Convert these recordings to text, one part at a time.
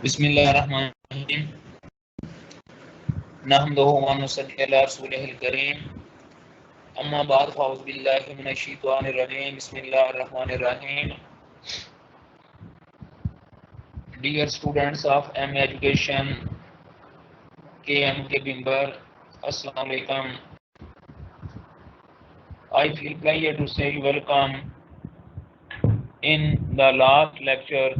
بسم اللہ الرحمن الرحیم نحمدہ و نصلی علی رسولہ الکریم اما بعد فاعوذ باللہ من الشیطان الرجیم بسم اللہ الرحمن الرحیم Dear students of M Education KM کے member, Assalamu alaikum. I feel pleasure to say welcome in the last lecture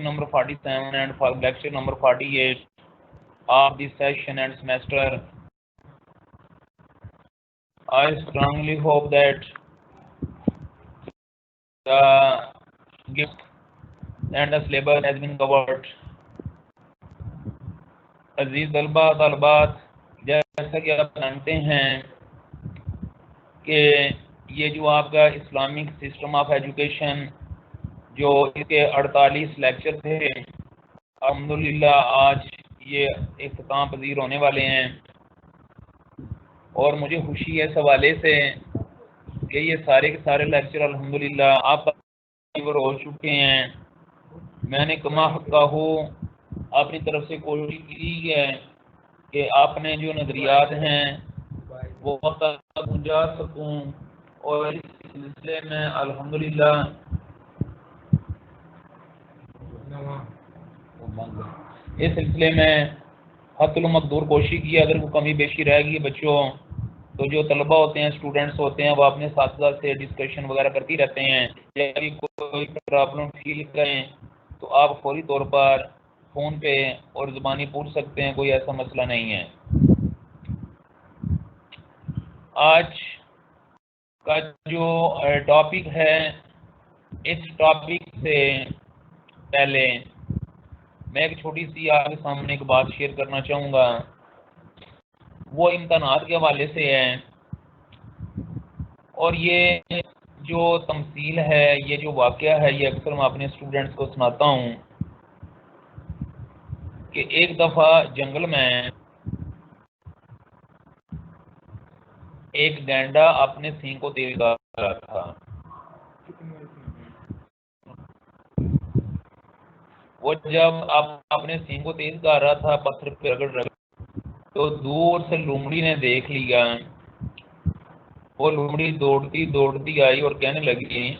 number 47 and for lecture number 48 of this session and semester. I strongly hope that the gift and the syllabus has been covered. عزیز طلبہ طالبات، جیسا کہ آپ جانتے ہیں کہ یہ جو آپ کا اسلامک سسٹم آف ایجوکیشن جو اس کے 48 لیکچر تھے، الحمدللہ آج یہ اختتام پذیر ہونے والے ہیں، اور مجھے خوشی ہے اس حوالے سے کہ یہ سارے کے سارے لیکچر الحمدللہ آپ پر ہو چکے ہیں۔ میں نے کما حقہ اپنی طرف سے کوشش کی ہے کہ آپ نے جو نظریات ہیں وہ وقت تک پہنچا سکوں، اور اس سلسلے میں الحمدللہ حت المقدور کوشش کی۔ اگر کوئی کمی بیشی رہ گئی بچوں تو جو طلبہ ہوتے ہیں، اسٹوڈنٹس ہوتے ہیں، وہ اپنے اساتذہ سے ڈسکشن وغیرہ کرتی رہتے ہیں۔ یا کوئی پرابلم فیل کریں تو آپ فوری طور پر فون پہ اور زبانی پوچھ سکتے ہیں، کوئی ایسا مسئلہ نہیں ہے۔ آج کا جو ٹاپک ہے، اس ٹاپک سے پہلے میں ایک چھوٹی سی آپ کے سامنے ایک بات شیئر کرنا چاہوں گا، وہ امتحانات کے حوالے سے ہے۔ اور یہ جو تمثیل ہے، یہ جو واقعہ ہے، یہ اکثر میں اپنے اسٹوڈنٹس کو سناتا ہوں کہ ایک دفعہ جنگل میں ایک گینڈا اپنے سینگ کو تیز کر رہا تھا۔ وہ جب اپنے سینگ کو تیز کر رہا تھا، پتھر پہ رگڑ تو دور سے لومڑی نے دیکھ لیا۔ وہ لومڑی دوڑتی آئی اور کہنے لگی،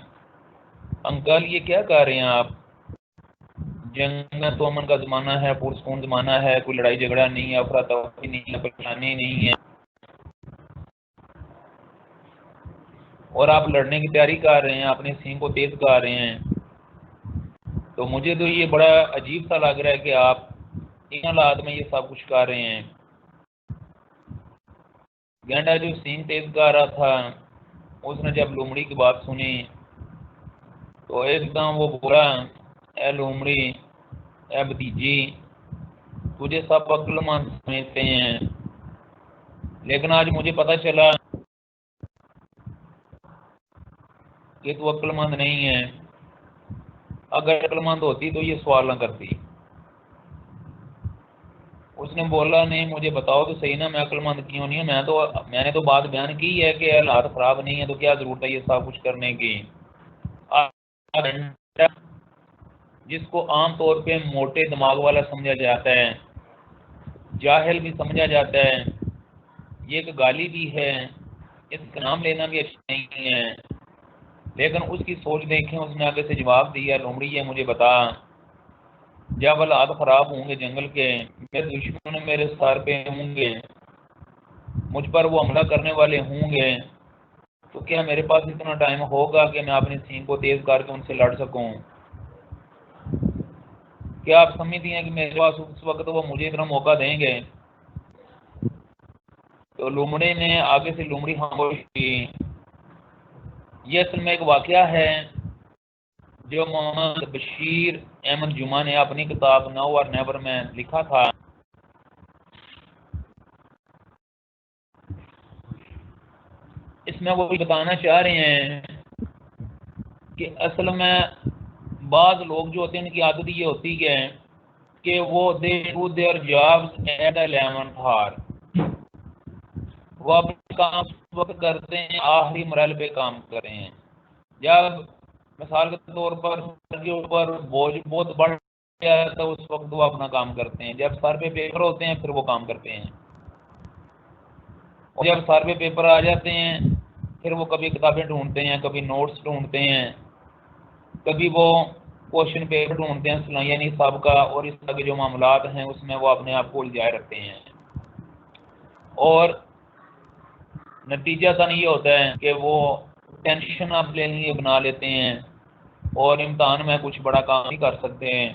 انکل یہ کیا کر رہے ہیں آپ؟ جنگ میں تو امن کا زمانہ ہے، پرسکون زمانہ ہے، کوئی لڑائی جھگڑا نہیں ہے، افراتفری نہیں ہے، پریشانی نہیں ہے، اور آپ لڑنے کی تیاری کر رہے ہیں، اپنے سینگ کو تیز کر رہے ہیں۔ تو مجھے تو یہ بڑا عجیب سا لگ رہا ہے کہ آپ ان حالات میں یہ سب کچھ کر رہے ہیں۔ گینڈا جو سینگ تیز کر رہا تھا، اس نے جب لومڑی کی بات سنی تو ایک دم وہ بولا، اے لومڑی، اے بھتیجی، تجھے سب عقل مند سمجھتے ہیں، لیکن آج مجھے پتہ چلا کہ تو عقل مند نہیں ہے۔ اگر عقل مند ہوتی تو یہ سوال نہ کرتی۔ اس نے بولا، نہیں مجھے بتاؤ تو صحیح نا، میں عقل مند کیوں نہیں ہوں؟ میں نے تو بات بیان کی ہے کہ حالات خراب نہیں ہے، تو کیا ضرورت ہے یہ سب کچھ کرنے کی؟ جس کو عام طور پہ موٹے دماغ والا سمجھا جاتا ہے، جاہل بھی سمجھا جاتا ہے، یہ ایک گالی بھی ہے، اس کا نام لینا بھی اچھا نہیں ہے، لیکن اس کی سوچ دیکھیں، اس نے آگے سے جواب دیا، لومڑی یہ مجھے بتا، جب حالات خراب ہوں گے جنگل کے، میرے دشمن میرے سر پہ ہوں گے، مجھ پر وہ حملہ کرنے والے ہوں گے، تو کیا میرے پاس اتنا ٹائم ہوگا کہ میں اپنی سینگ کو تیز کر کے ان سے لڑ سکوں؟ کیا آپ سمجھتی ہیں کہ میرے پاس اس وقت وہ مجھے اتنا موقع دیں گے؟ تو لومڑے نے آگے سے لومڑی خاموش کی۔ یہ اصل میں ایک واقعہ ہے جو محمد بشیر احمد جمعہ نے اپنی کتاب نو اور نیور میں لکھا تھا۔ اس میں وہ بتانا چاہ رہے ہیں کہ اصل میں بعض لوگ جو ہوتے ہیں ان کی عادت یہ ہوتی ہے کہ وہ they do their jobs at 11th hour، وہ اپنے کام اس وقت کرتے ہیں، آخری مرحلے پہ کام کر رہے ہیں۔ جب مثال کے طور پر سر کے اوپر بوجھ بہت بڑھ آتا ہے اس وقت وہ اپنا کام کرتے ہیں، جب سر پہ پیپر ہوتے ہیں پھر وہ کام کرتے ہیں، اور جب سر پہ پیپر آ جاتے ہیں پھر وہ کبھی کتابیں ڈھونڈتے ہیں، کبھی نوٹس ڈھونڈتے ہیں، کبھی وہ کوشچن پیپر ڈھونڈتے ہیں یعنی حساب کا، اور اس طرح کے جو معاملات ہیں اس میں وہ اپنے آپ کو الجھائے رکھتے ہیں، اور نتیجہ تن یہ ہوتا ہے کہ وہ ٹینشن اپنے لیے بنا لیتے ہیں اور امتحان میں کچھ بڑا کام نہیں کر سکتے ہیں۔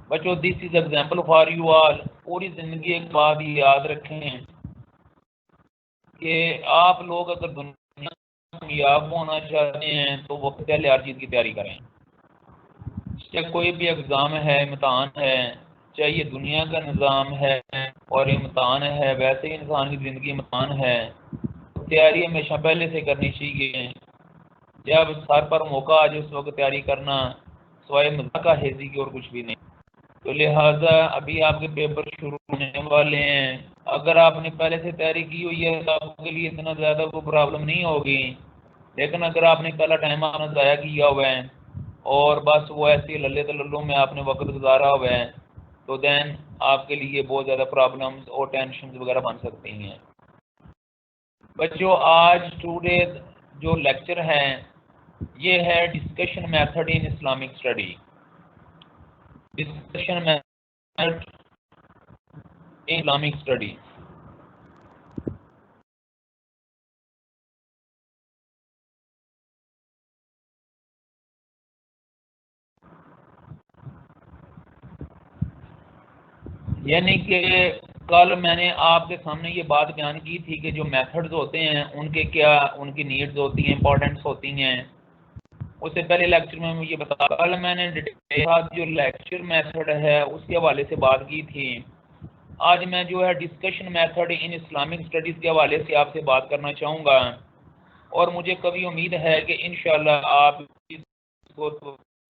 بچوں this is example for you all, پوری زندگی ایک بات یاد رکھیں کہ آپ لوگ اگر دنیا میں کامیاب ہونا چاہتے ہیں تو وہ پہلے ہر چیز کی تیاری کریں، چاہے کوئی بھی ایگزام ہے، امتحان ہے، چاہے یہ دنیا کا نظام ہے اور امتحان ہے، ویسے ہی انسان کی زندگی امتحان ہے، تیاری ہمیشہ پہلے سے کرنی چاہیے۔ جب سر پر موقع آ جائے اس وقت تیاری کرنا سوائے مذاق ہیزی کی اور کچھ بھی نہیں۔ تو لہٰذا ابھی آپ کے پیپر شروع ہونے والے ہیں، اگر آپ نے پہلے سے تیاری کی ہوئی ہے تو آپ کے لیے اتنا زیادہ کوئی پرابلم نہیں ہوگی، لیکن اگر آپ نے پہلا ٹائم آپ نے ضائع کیا ہوا ہے اور بس وہ ایسے للے تللوں میں آپ نے وقت گزارا ہوا ہے تو دین آپ کے لیے بہت زیادہ پرابلمز اور ٹینشنز وغیرہ بن سکتی ہیں۔ بچوں آج ٹوڈے جو لیکچر ہے یہ ہے discussion method in Islamic study, discussion method in Islamic study. یعنی کہ کل میں نے آپ کے سامنے یہ بات بیان کی تھی کہ جو میتھڈز ہوتے ہیں ان کے کیا ان کی نیڈز ہوتی ہیں، امپورٹنٹس ہوتی ہیں۔ اس سے پہلے لیکچر میں یہ بتا، کل میں نے جو لیکچر میتھڈ ہے اس کے حوالے سے بات کی تھی۔ آج میں جو ہے discussion method in Islamic studies کے حوالے سے آپ سے بات کرنا چاہوں گا، اور مجھے کبھی امید ہے کہ انشاءاللہ آپ اس کو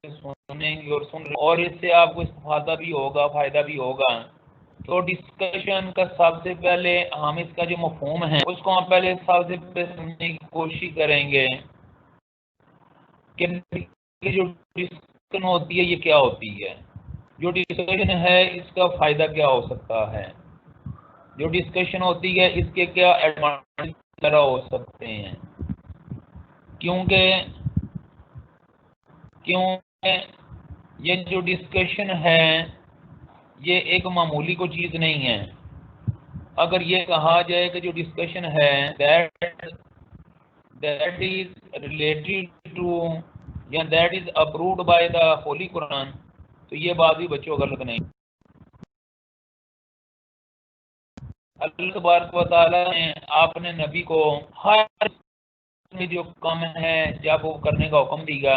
سنیں گے اور اس سے آپ کو استفادہ بھی ہوگا، فائدہ بھی ہوگا۔ تو ڈسکشن کا سب سے پہلے ہم اس کا جو مفہوم ہے اس کو ہم پہلے سب سے پہلے سمجھنے کی کوشش کریں گے کہ جو ڈسکشن ہوتی ہے یہ کیا ہوتی ہے، جو ڈسکشن ہے اس کا فائدہ کیا ہو سکتا ہے، جو ڈسکشن ہوتی ہے اس کے کیا ایڈوانٹیج ہو سکتے ہیں، کیونکہ یہ جو ڈسکشن ہے یہ ایک معمولی کو چیز نہیں ہے۔ اگر یہ کہا جائے کہ جو ڈسکشن ہے that is related to یا that is approved by the Holy Quran، تو یہ بات بھی بچوں غلط نہیں۔ اللہ تبارک و تعالیٰ نے اپنے نبی کو ہر جو کام ہے جب وہ کرنے کا حکم دیا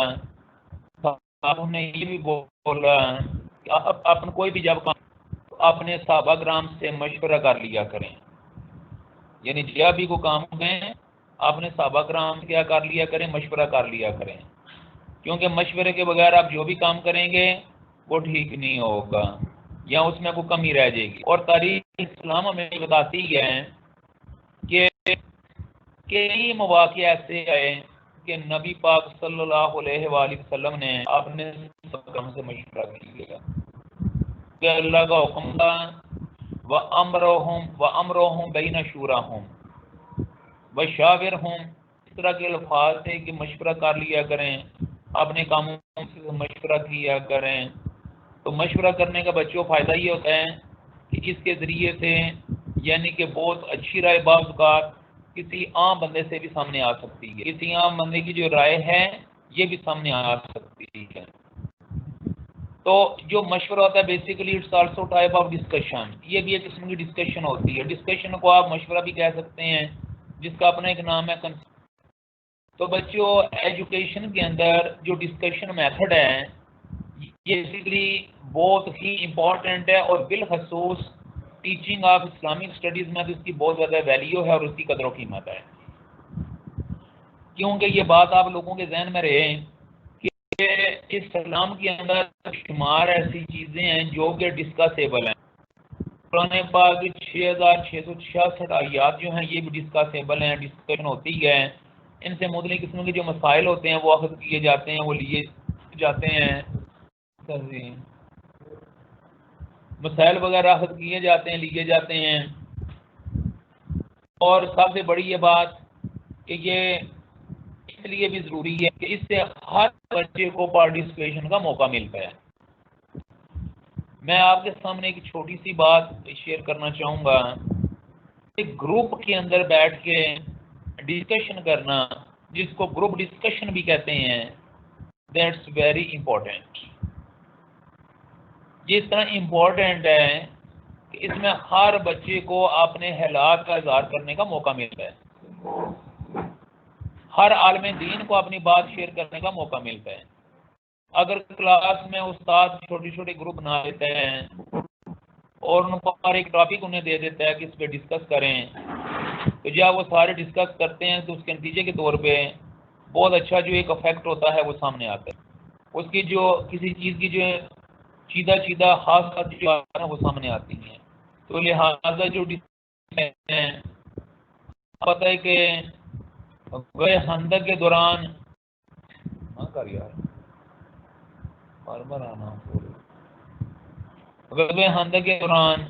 آپ نے یہ بھی بولا کہ آپ کوئی بھی جب کام اپنے صحابہ کرام سے مشورہ کر لیا کریں، یعنی جب بھی کو کام میں اپنے صحابہ کرام سے کیا کر لیا کریں، مشورہ کر لیا کریں، کیونکہ مشورے کے بغیر آپ جو بھی کام کریں گے وہ ٹھیک نہیں ہوگا یا اس میں کوئی کمی رہ جائے گی۔ اور تاریخ اسلام ہمیں بتاتی ہے کہ کئی مواقع ایسے آئے کہ نبی پاک صلی اللہ علیہ وآلہ وسلم نے اپنے صحابہ سے مشورہ کیا کہ اللہ کا حکم تھا وَأَمْرُهُمْ بَيْنَ شُورَاهُمْ وَشَاوِرْهُمْ، اس طرح کے الفاظ تھے کہ مشورہ کر لیا کریں، اپنے کاموں سے مشورہ کیا کریں۔ تو مشورہ کرنے کا بچوں فائدہ یہ ہوتا ہے کہ اس کے ذریعے سے یعنی کہ بہت اچھی رائے بعض اوقات کسی عام بندے سے بھی سامنے آ سکتی ہے، کسی عام بندے کی جو رائے ہے یہ بھی سامنے آ سکتی ہے۔ تو جو مشورہ ہوتا ہے basically it's also type of discussion, یہ بھی ایک قسم کی ڈسکشن ہوتی ہے۔ ڈسکشن کو آپ مشورہ بھی کہہ سکتے ہیں جس کا اپنا ایک نام ہے۔ تو بچوں ایجوکیشن کے اندر جو ڈسکشن میتھڈ ہے یہ بیسیکلی بہت ہی امپورٹنٹ ہے، اور بالخصوص ٹیچنگ آف اسلامک اسٹڈیز میں تو اس کی بہت زیادہ ویلیو ہے اور اس کی قدر و قیمت ہے، کیونکہ یہ بات آپ لوگوں کے ذہن میں رہے کہ اسلام کے اندر شمار ایسی چیزیں ہیں جو کہ ڈسکسیبل ہیں۔ قرآن پاک 6666 آیات جو ہیں یہ بھی ڈسکسیبل ہیں، ڈسکشن ہوتی ہے، ان سے مختلف قسم کے جو مسائل ہوتے ہیں وہ اخذ کیے جاتے ہیں، وہ لیے جاتے ہیں، مسائل وغیرہ حل کیے جاتے ہیں، لیے جاتے ہیں. اور سب سے بڑی یہ بات کہ یہ اس لیے بھی ضروری ہے کہ اس سے ہر بچے کو پارٹیسپیشن کا موقع ملتا ہے. میں آپ کے سامنے ایک چھوٹی سی بات شیئر کرنا چاہوں گا. ایک گروپ کے اندر بیٹھ کے ڈسکشن کرنا، جس کو گروپ ڈسکشن بھی کہتے ہیں، دیٹس ویری امپورٹینٹ. یہ اس طرح امپورٹینٹ ہے کہ اس میں ہر بچے کو اپنے حالات کا اظہار کرنے کا موقع ملتا ہے. ہر عالم دین کو اپنی بات شیئر کرنے کا موقع ملتا ہے. اگر کلاس میں استاد چھوٹے چھوٹے گروپ بنا دیتے ہیں اور ان کو ہر ایک ٹاپک انہیں دے دیتا ہے کہ اس پہ ڈسکس کریں، تو جب وہ سارے ڈسکس کرتے ہیں تو اس کے نتیجے کے طور پہ بہت اچھا جو ایک افیکٹ ہوتا ہے وہ سامنے آتا ہے. اس کی جو کسی چیز کی جو چیدہ خاص بات جو آتا ہے وہ سامنے آتی ہیں. تو لہٰذا جو پتہ ہے کہ خندق کے دوران خندق کے دوران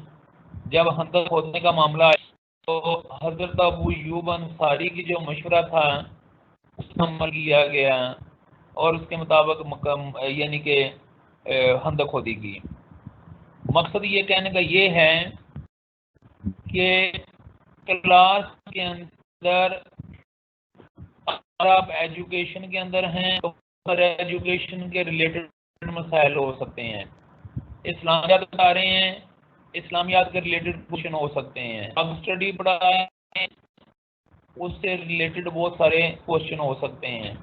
جب خندق کھودنے کا معاملہ آیا تو حضرت ابو ایوب انصاری کی جو مشورہ تھا اس پر عمل کیا گیا اور اس کے مطابق یعنی کہ خندق کھودی گئی. مقصد یہ کہنے کا یہ ہے کہ کلاس کے اندر آپ ایجوکیشن کے اندر ہیں تو ایجوکیشن کے ریلیٹڈ مسائل ہو سکتے ہیں. اسلامیات بتا رہے ہیں، اسلامیات کے ریلیٹڈ کوشچن ہو سکتے ہیں. اب اسٹڈی پڑھا ہے اس سے ریلیٹڈ بہت سارے کوشچن ہو سکتے ہیں.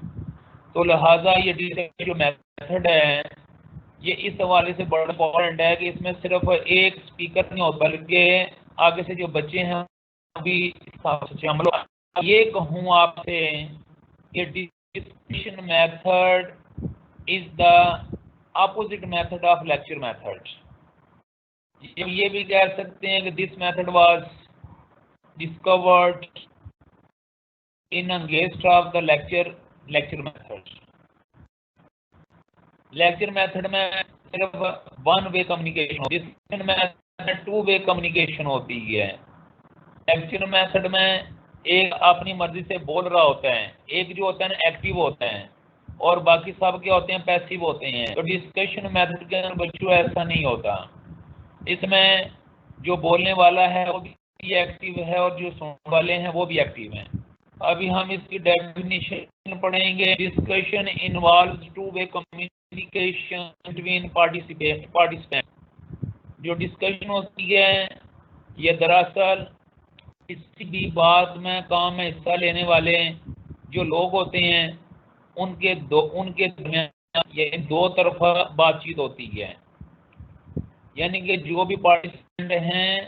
تو لہٰذا یہ جو میتھڈ ہے یہ اس حوالے سے بڑا امپورٹنٹ ہے کہ اس میں صرف ایک اسپیکر نہیں ہوتا بلکہ آگے سے جو بچے ہیں بھی شامل ہو. یہ کہوں آپ سے کہ discussion method is the opposite method of lecture method. یہ بھی کہہ سکتے ہیں کہ this method was discovered in against of the lecture method. Lecture method میں صرف ون وے کمیونیکیشن ہوتی ہے، discussion method two way communication ہوتی ہے. لیکچر میتھڈ میں ایک اپنی مرضی سے بول رہا ہوتا ہے، ایک جو ہوتا ہے نا ایکٹیو ہوتا ہے اور باقی سب کے ہوتے ہیں پیسیو ہوتے ہیں. تو ڈسکشن میتھڈ کے اندر بچوں ایسا نہیں ہوتا. اس میں جو بولنے والا ہے وہ بھی ایکٹیو ہے اور جو سننے والے ہیں وہ بھی ایکٹیو ہیں. ابھی ہم اس کی ڈیفینیشن پڑھیں گے. Discussion involves two way communication between participant. جو ڈسکشن ہوتی ہے یہ دراصل کسی بھی بات میں کام میں حصہ لینے والے جو لوگ ہوتے ہیں ان کے درمیان یہ دو طرفہ بات چیت ہوتی ہے. یعنی کہ جو بھی پارٹیسپینٹ ہیں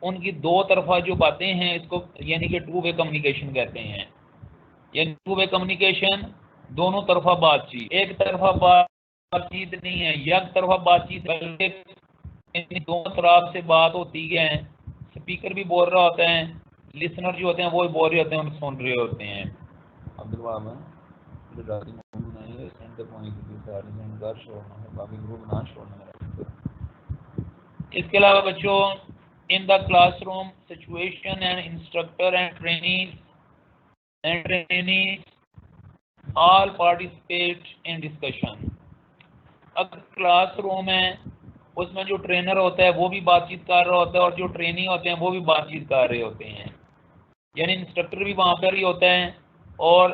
ان کی دو طرفہ جو باتیں ہیں اس کو یعنی کہ ٹو وے کمیونیکیشن کہتے ہیں. یعنی ٹو وے کمیونیکیشن دونوں طرفہ بات چیت، ایک طرفہ بات چیت نہیں ہے، یک طرفہ بات چیت بلکہ دونوں طرف سے بات ہوتی ہے. اسپیکر بھی بول رہا ہوتا ہے، لسنر جو ہوتے ہیں وہ بھی بول رہے ہوتے ہیں اور سن رہے ہوتے ہیں. اس کے علاوہ بچوں in the classroom situation and instructor and trainees all participate in discussion. اگر کلاس روم ہے اس میں جو ٹرینر ہوتا ہے وہ بھی بات چیت کر رہا ہوتا ہے اور جو ٹرینی ہوتے ہیں وہ بھی بات چیت کر رہے ہوتے ہیں. یعنی انسٹرکٹر بھی وہاں پر ہی ہوتا ہے اور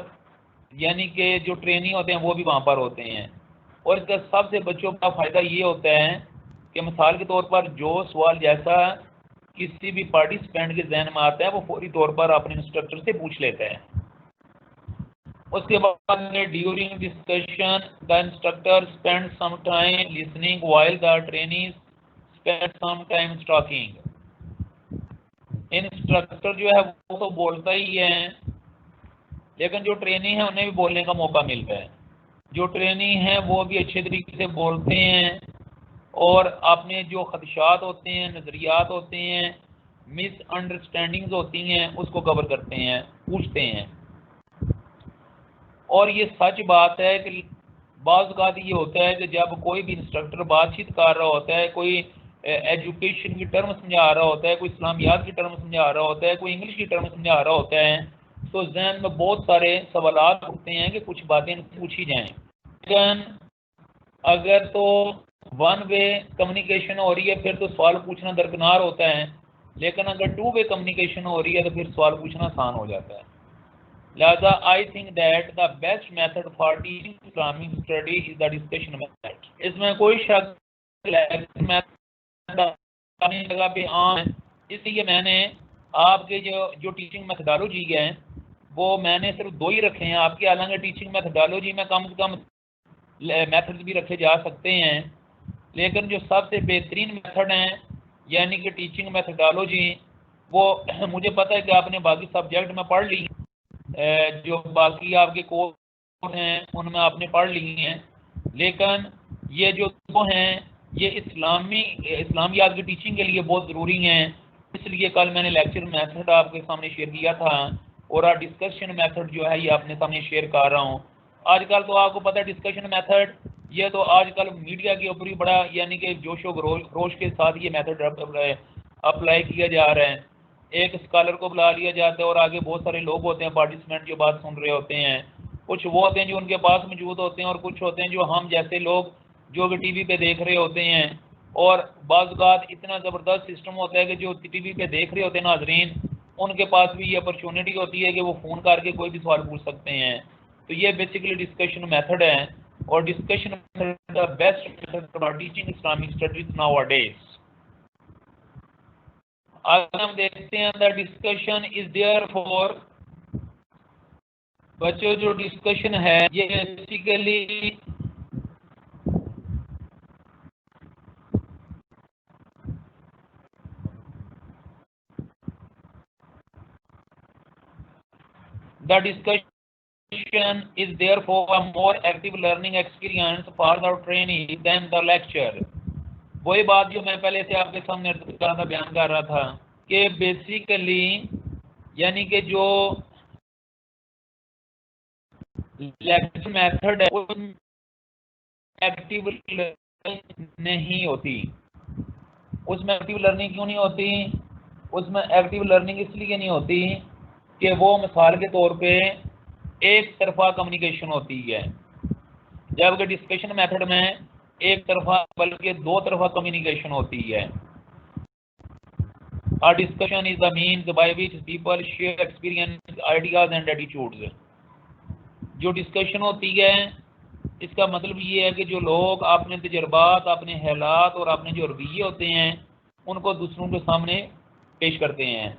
یعنی کہ جو ٹرینی ہوتے ہیں وہ بھی وہاں پر ہوتے ہیں. اور اس کا سب سے بچوں کا فائدہ یہ ہوتا ہے کہ مثال کے طور پر جو سوال جیسا کسی بھی پارٹیسپینٹ کے ذہن میں آتا ہے وہ فوری طور پر اپنے انسٹرکٹر سے پوچھ لیتا ہے. اس کے بعد during discussion the instructor spend some time listening while the trainees spend some time talking. Instructor جو ہے وہ تو بولتا ہی ہے لیکن جو ٹرینی ہے انہیں بھی بولنے کا موقع ملتا ہے. جو ٹرینی ہیں وہ بھی اچھے طریقے سے بولتے ہیں اور اپنے جو خدشات ہوتے ہیں، نظریات ہوتے ہیں، مس انڈرسٹینڈنگز ہوتی ہیں اس کو کور کرتے ہیں، پوچھتے ہیں. اور یہ سچ بات ہے کہ بعض اوقات یہ ہوتا ہے کہ جب کوئی بھی انسٹرکٹر بات چیت کر رہا ہوتا ہے، کوئی ایجوکیشن کی ٹرم سمجھا رہا ہوتا ہے، کوئی اسلامیات کی ٹرم سمجھا رہا ہوتا ہے، کوئی انگلش کی ٹرم سمجھا رہا ہوتا ہے، تو ذہن میں بہت سارے سوالات اٹھتے ہیں کہ کچھ باتیں پوچھی جائیں. لیکن اگر تو ون وے کمیونیکیشن ہو رہی ہے پھر تو سوال پوچھنا درکنار ہوتا ہے، لیکن اگر ٹو وے کمیونیکیشن ہو رہی ہے تو پھر سوال پوچھنا آسان ہو جاتا ہے. لہذا I think that the best method for teaching Islamic study is the discussion method. اس میں کوئی شک جگہ پہ عام ہے، اس لیے میں نے آپ کے جو ٹیچنگ میتھڈالوجی ہے وہ میں نے صرف 2 ہی رکھے ہیں آپ کے. حالانکہ ٹیچنگ میتھڈالوجی میں کم سے کم میتھڈ بھی رکھے جا سکتے ہیں، لیکن جو سب سے بہترین میتھڈ ہیں یعنی کہ ٹیچنگ میتھڈالوجی، وہ مجھے پتہ ہے کہ آپ نے باقی سبجیکٹ میں پڑھ لی، جو باقی آپ کے کورس ہیں ان میں آپ نے پڑھ لی ہیں، لیکن یہ جو 2 ہیں یہ اسلامیات کی ٹیچنگ کے لیے بہت ضروری ہیں. اس لیے کل میں نے لیکچر میتھڈ آپ کے سامنے شیئر کیا تھا اور ڈسکشن میتھڈ جو ہے یہ آپ نے سامنے شیئر کر رہا ہوں. آج کل تو آپ کو پتہ ہے ڈسکشن میتھڈ یہ تو آج کل میڈیا کے اوپر ہی بڑا یعنی کہ جوش و خروش کے ساتھ یہ میتھڈ اپلائی کیا جا رہا ہے. ایک اسکالر کو بلا لیا جاتا ہے اور آگے بہت سارے لوگ ہوتے ہیں پارٹیسپینٹ جو بات سن رہے ہوتے ہیں. کچھ وہ ہوتے ہیں جو ان کے پاس موجود ہوتے ہیں اور کچھ ہوتے ہیں جو ہم جیسے لوگ جو کہ ٹی وی پہ دیکھ رہے ہوتے ہیں. اور بعض اوقات اتنا زبردست سسٹم ہوتا ہے کہ جو ٹی وی پہ دیکھ رہے ہوتے ہیں ناظرین، ان کے پاس بھی یہ اپرچونٹی ہوتی ہے کہ وہ فون کر کے کوئی بھی سوال پوچھ سکتے ہیں. تو یہ بیسیکلی ڈسکشن میتھڈ ہے، اور discussion method the best method for teaching Islamic studies nowadays. آج ہم دیکھتے ہیں the discussion is there for بچوں. جو ڈسکشن ہے یہ basically the discussion is therefore a more active learning experience for the trainee than the lecture. وہی بات جو میں پہلے سے آپ کے سامنے بیان کر رہا تھا کہ بیسیکلی یعنی کہ جو لیکچر میتھڈ ہے وہ ایکٹیو نہیں ہوتی. اس میں ایکٹیو لرننگ کیوں نہیں ہوتی؟ اس میں ایکٹیو لرننگ اس لیے نہیں ہوتی کہ وہ مثال کے طور پہ ایک طرفہ کمیونیکیشن ہوتی ہے، جبکہ ڈسکشن میتھڈ میں ایک طرفہ بلکہ 2 طرفہ کمیونیکیشن ہوتی ہے. A discussion is the means by which people share experience, ideas and attitudes. جو ڈسکشن ہوتی ہے اس کا مطلب یہ ہے کہ جو لوگ اپنے تجربات، اپنے حالات اور اپنے جو رویے ہوتے ہیں ان کو دوسروں کے سامنے پیش کرتے ہیں.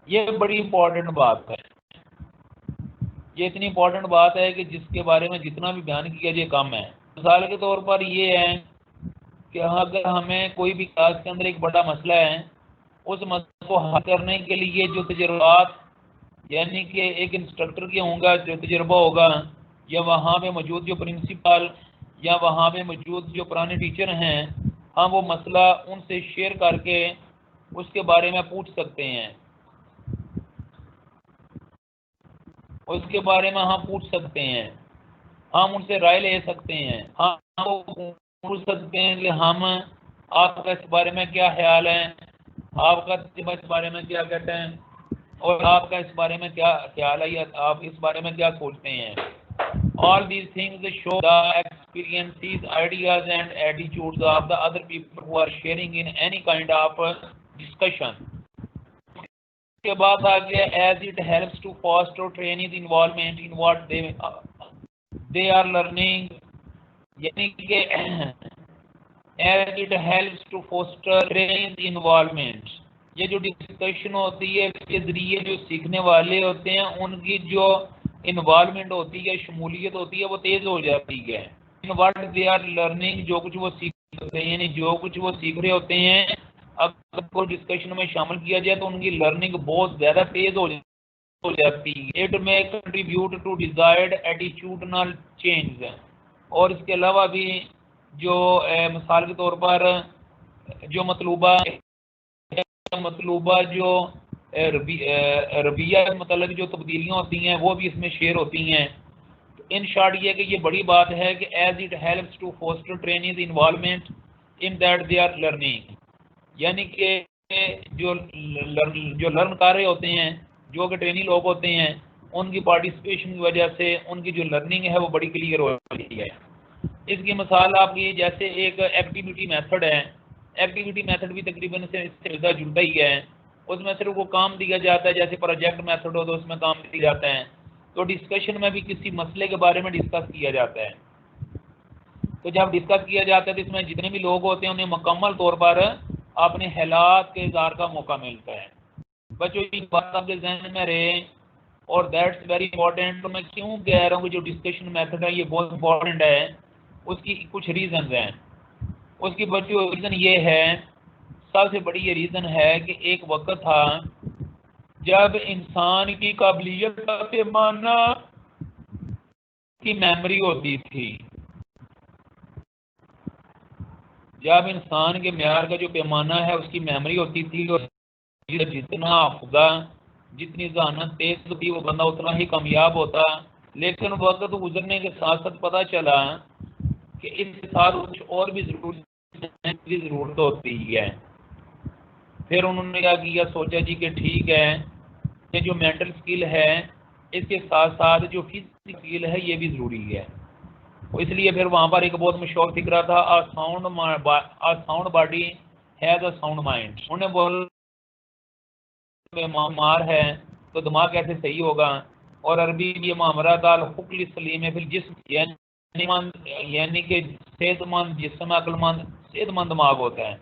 یہ بڑی امپورٹنٹ بات ہے. یہ اتنی امپورٹنٹ بات ہے کہ جس کے بارے میں جتنا بھی بیان کیا جائے کم ہے. مثال کے طور پر یہ ہے کہ اگر ہمیں کوئی بھی کلاس کے اندر ایک بڑا مسئلہ ہے، اس مسئلے کو حل کرنے کے لیے جو تجربات یعنی کہ ایک انسٹرکٹر کے ہوں گا جو تجربہ ہوگا، یا وہاں پہ موجود جو پرنسپل یا وہاں پہ موجود جو پرانے ٹیچر ہیں، ہم وہ مسئلہ ان سے شیئر کر کے اس کے بارے میں پوچھ سکتے ہیں، اس کے بارے میں ہم پوچھ سکتے ہیں، ہم ان سے رائے لے سکتے ہیں، ہم پوچھ سکتے ہیں کہ ہم آپ کا اس بارے میں کیا خیال ہے، آپ کا اس بارے میں کیا کہتے ہیں، اور آپ کا اس بارے میں کیا خیال ہے یا آپ اس بارے میں کیا سوچتے ہیں. All these things show the experiences, ideas and attitudes of the other people who are sharing in any kind of discussion. کے بعد آگے as it helps to foster trainees involvement in what they are learning، یعنی کہ as it helps to foster trainees involvement. یہ جو discussion ہوتی ہے اس کے ذریعے جو سیکھنے والے ہوتے ہیں ان کی جو انوالومنٹ ہوتی ہے، شمولیت ہوتی ہے، وہ تیز ہو جاتی ہے. in what they are learning، جو کچھ وہ سیکھ رہے ہیں یعنی جو کچھ وہ سیکھ رہے ہوتے ہیں اگر کوئی ڈسکشن میں شامل کیا جائے تو ان کی لرننگ بہت زیادہ تیز ہو جاتی ہے. اٹ میں contribute to desired attitudinal change. اور اس کے علاوہ بھی جو مثال کے طور پر جو مطلوبہ جو رویہ متعلق جو تبدیلیاں ہوتی ہیں وہ بھی اس میں شیئر ہوتی ہیں. ان شارٹ یہ کہ یہ بڑی بات ہے کہ as it helps to foster training involvement in that they are learning, یعنی کہ جو لرن کر رہے ہوتے ہیں، جو کہ ٹریننگ لوگ ہوتے ہیں، ان کی پارٹیسپیشن کی وجہ سے ان کی جو لرننگ ہے وہ بڑی کلیئر ہو رہی ہے۔ اس کی مثال آپ کی جیسے ایک ایکٹیویٹی میتھڈ ہے، ایکٹیویٹی میتھڈ بھی تقریباً اس سے ملتا جلتا ہی ہے، اس میں صرف وہ کام دیا جاتا ہے، جیسے پروجیکٹ میتھڈ ہو تو اس میں کام دیا جاتا ہے، تو ڈسکشن میں بھی کسی مسئلے کے بارے میں ڈسکس کیا جاتا ہے، تو جب ڈسکس کیا جاتا ہے تو اس میں جتنے بھی لوگ ہوتے ہیں انہیں مکمل طور پر اپنے حالات کے اظہار کا موقع ملتا ہے۔ بچوں کی بات آپ کے ذہن میں رہے، اور دیٹس ویری امپورٹینٹ، تو میں کیوں کہہ رہا ہوں کہ جو ڈسکشن میتھڈ ہے یہ بہت امپورٹنٹ ہے، اس کی کچھ ریزنز ہیں۔ اس کی بچوں ریزن یہ ہے، سب سے بڑی یہ ریزن ہے کہ ایک وقت تھا جب انسان کی قابلیت کا پیمانہ کی میموری ہوتی تھی، جب انسان کے معیار کا جو پیمانہ ہے اس کی میموری ہوتی تھی، اور جتنا حافظہ، جتنی ذہانت تیز ہوتی وہ بندہ اتنا ہی کامیاب ہوتا، لیکن وقت گزرنے کے ساتھ ساتھ پتہ چلا کہ اس کے ساتھ کچھ اور بھی ضرورت ہوتی ہے۔ پھر انہوں نے کیا کیا، سوچا جی کہ ٹھیک ہے، یہ جو مینٹل سکل ہے اس کے ساتھ ساتھ جو فزیکل سکل ہے یہ بھی ضروری ہے، اس لیے پھر وہاں پر ایک بہت مشہور فکرہ تھا، sound body has a sound mind. انہوں نے بولا معمار ہے تو دماغ کیسے صحیح ہوگا، اور عربی یہ معامرہ دال حکل سلیم ہے، پھر جسم یعنی کہ صحت مند جسم، عقل مند صحت مند دماغ ہوتا ہے۔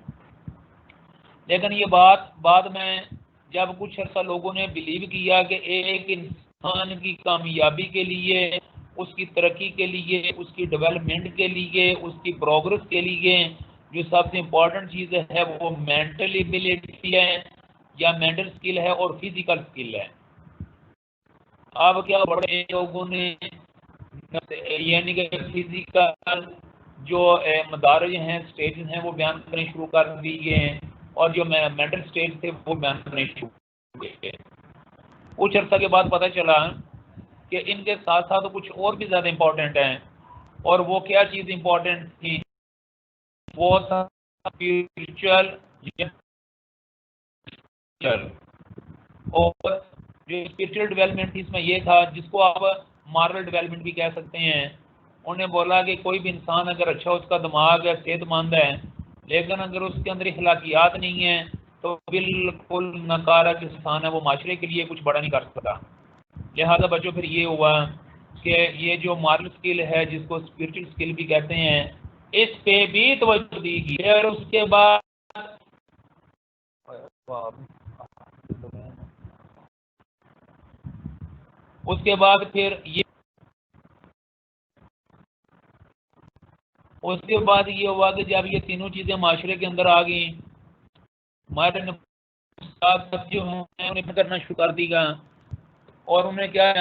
لیکن یہ بات بعد میں جب کچھ عرصہ لوگوں نے بلیو کیا کہ ایک انسان کی کامیابی کے لیے، اس کی ترقی کے لیے، اس کی ڈیولپمنٹ کے لیے، اس کی پروگرس کے لیے جو سب سے امپورٹنٹ چیز ہے وہ مینٹل ایبلٹی ہے یا مینٹل سکل ہے اور فزیکل سکل ہے۔ اب کیا بڑے لوگوں نے یعنی کہ فزیکل جو مدارج ہیں، سٹیجز ہیں، وہ بیان کرنے شروع کر دیے ہیں، اور جو مینٹل سٹیج تھے وہ بیان کرنے شروع کیے۔ کچھ عرصہ کے بعد پتہ چلا کہ ان کے ساتھ ساتھ کچھ اور بھی زیادہ امپورٹنٹ ہیں، اور وہ کیا چیز امپورٹنٹ تھی، وہ تھا اسپiritual اور جو اسپرچل ڈیولپمنٹ تھی اس میں یہ تھا، جس کو آپ مارل ڈیولپمنٹ بھی کہہ سکتے ہیں۔ انہوں نے بولا کہ کوئی بھی انسان اگر اچھا اس کا دماغ ہے، صحت مند ہے، لیکن اگر اس کے اندر اخلاقیات نہیں ہیں تو بالکل ناکارہ انسان ہے، وہ معاشرے کے لیے کچھ بڑا نہیں کر سکتا۔ لہذا بچوں پھر یہ ہوا کہ یہ جو مارل سکل ہے، جس کو اسپرچل سکل بھی کہتے ہیں، اس پہ بھی توجہ دی گئی۔ اور اس کے بعد پھر اس کے بعد یہ ہوا کہ جب یہ تینوں چیزیں معاشرے کے اندر آ گئیں، ہمارے جو ہیں انہیں کرنا شروع کر دی گا، اور انہیں کیا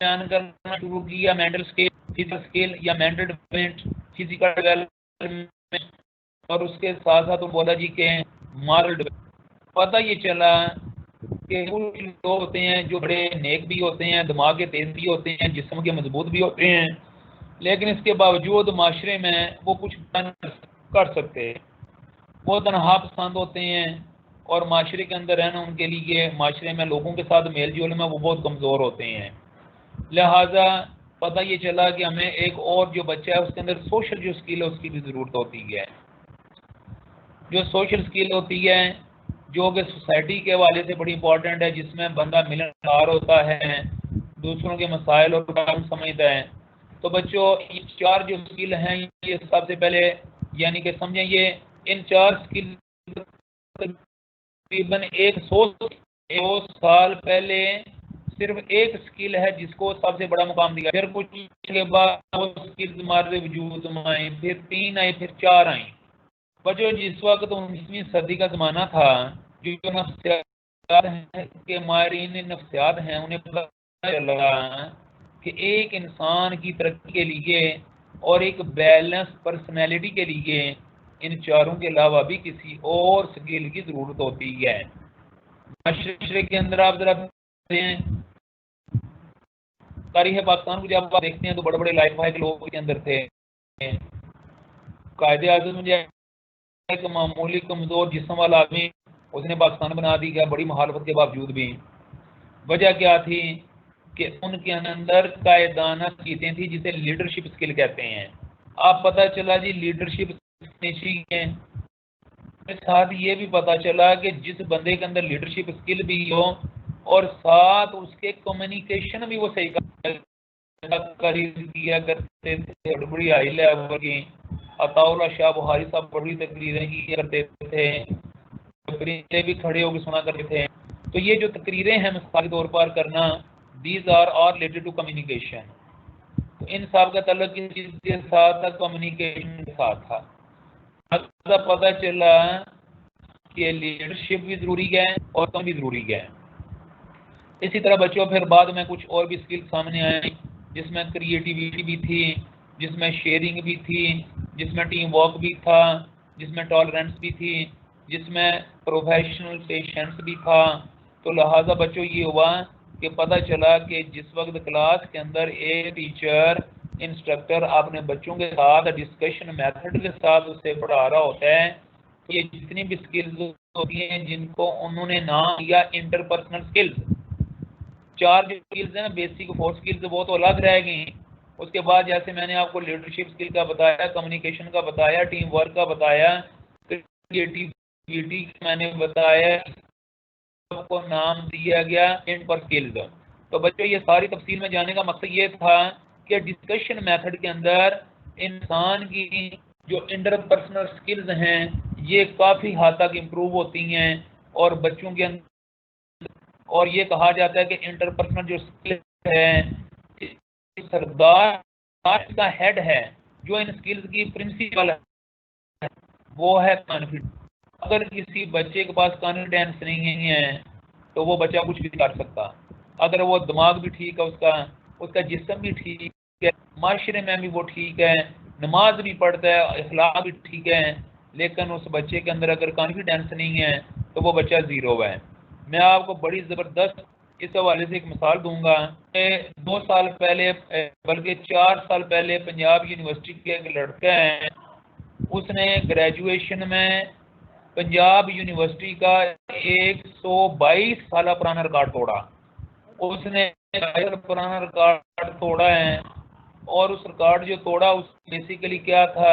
بیان کرنا شروع کیا، مینٹل اسکل، فزیکل اسکل یا مینٹل ڈیولپمنٹ، فزیکل ڈیولپمنٹ، اور اس کے ساتھ ساتھ بولا جی کہ مارل ڈیولپمنٹ۔ پتہ یہ چلا کہ کچھ لوگ ہوتے ہیں جو بڑے نیک بھی ہوتے ہیں، دماغ کے تیز بھی ہوتے ہیں، جسم کے مضبوط بھی ہوتے ہیں، لیکن اس کے باوجود معاشرے میں وہ کچھ کر سکتے ہیں، وہ تنہا پسند ہوتے ہیں، اور معاشرے کے اندر رہنا ان کے لیے، معاشرے میں لوگوں کے ساتھ میل جول میں وہ بہت کمزور ہوتے ہیں۔ لہٰذا پتہ یہ چلا کہ ہمیں ایک اور جو بچہ ہے اس کے اندر سوشل جو اسکل ہے اس کی بھی ضرورت ہوتی ہے۔ جو سوشل اسکل ہوتی ہے، جو کہ سوسائٹی کے حوالے سے بڑی امپورٹنٹ ہے، جس میں بندہ ملنسار ہوتا ہے، دوسروں کے مسائل اور پرابلم سمجھتا ہے۔ تو بچوں یہ چار جو اسکل ہیں، یہ سب سے پہلے یعنی کہ سمجھیں، یہ ان چار اسکل تقریباً 100 سال پہلے صرف ایک اسکل ہے جس کو سب سے بڑا مقام دیا، پھر کچھ کے بعد وہ اسکل ہمارے وجود میں آئیں، پھر 3 آئیں، پھر 4 آئیں۔ بچوں جس وقت 19ویں صدی کا زمانہ تھا، جو نفسیات کے ماہرین نفسیات ہیں انہیں پتہ چلا کہ ایک انسان کی ترقی کے لیے اور ایک بیلنس پرسنالٹی کے لیے ان چاروں کے علاوہ بھی کسی اور سکل کی ضرورت ہوتی ہے۔ معاشرے کے اندر آپ ذرا ہیں تاریخ پاکستان کو جب آپ دیکھتے ہیں تو بڑے بڑے لائق فائق لوگ کے اندر تھے. قائد اعظم جو ایک معمولی کمزور جسم والا آدمی اس نے پاکستان بنا دی گیا بڑی مخالفت کے باوجود بھی. وجہ کیا تھی کہ ان کے اندر قائدانہ چیزیں تھیں جسے لیڈرشپ اسکل کہتے ہیں. آپ پتہ چلا جی لیڈرشپ چاہیے، ساتھ یہ بھی پتہ چلا کہ جس بندے کے اندر لیڈرشپ اسکل بھی ہو اور ساتھ اس کے کمیونیکیشن بھی وہ صحیح کیا کرتے تھے. بڑی ہائی لیول کی عطا اللہ شاہ بخاری صاحب بڑی تقریریں کیا کرتے تھے، تقریریں بھی کھڑے ہو کے سنا کرتے تھے. تو یہ جو تقریریں ہیں مثال کے طور پر کرنا، these are related to communication. ان صاحب کا تعلق کس چیز کے ساتھ تھا؟ کمیونیکیشن کے ساتھ تھا. پتہ چلا کہ لیڈرشپ بھی ضروری ہے اور کم بھی ضروری ہے. اسی طرح بچوں پھر بعد میں کچھ اور بھی اسکل سامنے آئے جس میں کریٹیویٹی بھی تھی، جس میں شیئرنگ بھی تھی، جس میں ٹیم ورک بھی تھا، جس میں ٹالرنس بھی تھی، جس میں پروفیشنل پیشنس بھی تھا. تو لہٰذا بچوں یہ ہوا کہ پتہ چلا کہ جس وقت کلاس کے اندر ایک ٹیچر انسٹرکٹر اپنے بچوں کے ساتھ ڈسکشن میتھڈ کے ساتھ اسے پڑھا رہا ہوتا ہے تو یہ جتنی بھی اسکلز ہوتی ہیں جن کو انہوں نے نام دیا انٹرپرسنل اسکلز. 4 جو اسکلز ہیں نا بیسک 4 اسکلز وہ تو الگ رہ گئی. اس کے بعد جیسے میں نے آپ کو لیڈرشپ اسکل کا بتایا، کمیونیکیشن کا بتایا، ٹیم ورک کا بتایا، کریٹیویٹی میں نے بتایا، کو نام دیا گیا انٹر اسکلز. تو بچوں یہ ساری تفصیل میں جانے کا مقصد یہ تھا کہ ڈسکشن میتھڈ کے اندر انسان کی جو انٹر پرسنل اسکلز ہیں یہ کافی حد تک امپروو ہوتی ہیں. اور بچوں کے اندر اور یہ کہا جاتا ہے کہ انٹر پرسنل جو اسکل ہے سردار کا ہیڈ ہے جو ان اسکلز کی پرنسپل ہے وہ ہے کانفیڈنس. اگر کسی بچے کے پاس کانفیڈینس نہیں ہے تو وہ بچہ کچھ بھی کر سکتا. اگر وہ دماغ بھی ٹھیک ہے، اس کا جسم بھی ٹھیک ہے، معاشرے میں بھی وہ ٹھیک ہے، نماز بھی پڑھتا ہے، اخلاق بھی ٹھیک ہے، لیکن اس بچے کے اندر اگر کانفیڈینس نہیں ہے تو وہ بچہ زیرو ہے. میں آپ کو بڑی زبردست اس حوالے سے ایک مثال دوں گا. 2 سال پہلے بلکہ 4 سال پہلے پنجاب یونیورسٹی کے ایک لڑکا ہے، اس نے گریجویشن میں پنجاب یونیورسٹی کا 122 سالہ پرانا ریکارڈ توڑا. اس نے پرانا ریکارڈ توڑا ہے اور اس ریکارڈ جو توڑا اس بیسیکلی کیا تھا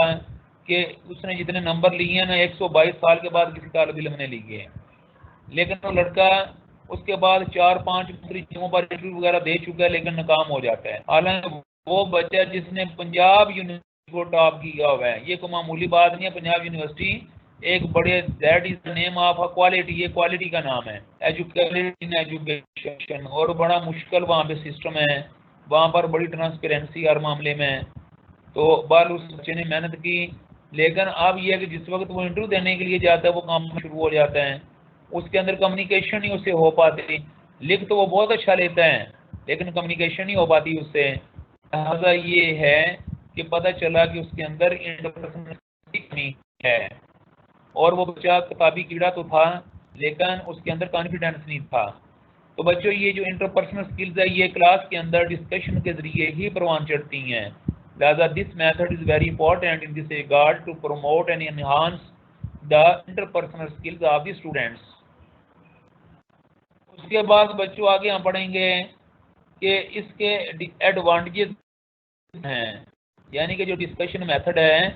کہ اس نے جتنے نمبر لیے ہیں نا 122 سال کے بعد کسی طالب علم نے لیے. لیکن وہ لڑکا اس کے بعد 4-5 جگہوں پر انٹرویو وغیرہ دے چکا ہے لیکن ناکام ہو جاتا ہے. حالانکہ وہ بچہ جس نے پنجاب یونیورسٹی کو ٹاپ کیا ہوا ہے، یہ کوئی معمولی بات نہیں ہے. پنجاب یونیورسٹی ایک بڑے that is the name of quality, یہ کوالٹی کا نام ہے، ایجوکیشن. اور بڑا مشکل وہاں پہ سسٹم ہے، وہاں پر بڑی ٹرانسپیرنسی ہر معاملے میں. تو بال اس بچے نے محنت کی، لیکن اب یہ ہے کہ جس وقت وہ انٹرویو دینے کے لیے جاتا ہے وہ کام شروع ہو جاتا ہے، اس کے اندر کمیونیکیشن ہی اسے ہو پاتی. لکھ تو وہ بہت اچھا لیتا ہے لیکن کمیونیکیشن نہیں ہو پاتی اس سے. لہٰذا یہ ہے کہ پتہ چلا کہ اس کے اندر انٹرپرسنل ہے اور وہ بچہ کتابی کیڑا تو تھا لیکن اس کے اندر کانفیڈینس نہیں تھا. تو بچوں یہ جو انٹرپرسنل اسکلز ہے یہ کلاس کے اندر ڈسکشن کے ذریعے ہی پروان چڑھتی ہیں. لہٰذا this method is very important in this regard to promote and enhance the interpersonal skills of the students. اس کے بعد بچوں آگے ہم پڑھیں گے کہ اس کے ایڈوانٹیجز ہیں، یعنی کہ جو ڈسکشن میتھڈ ہے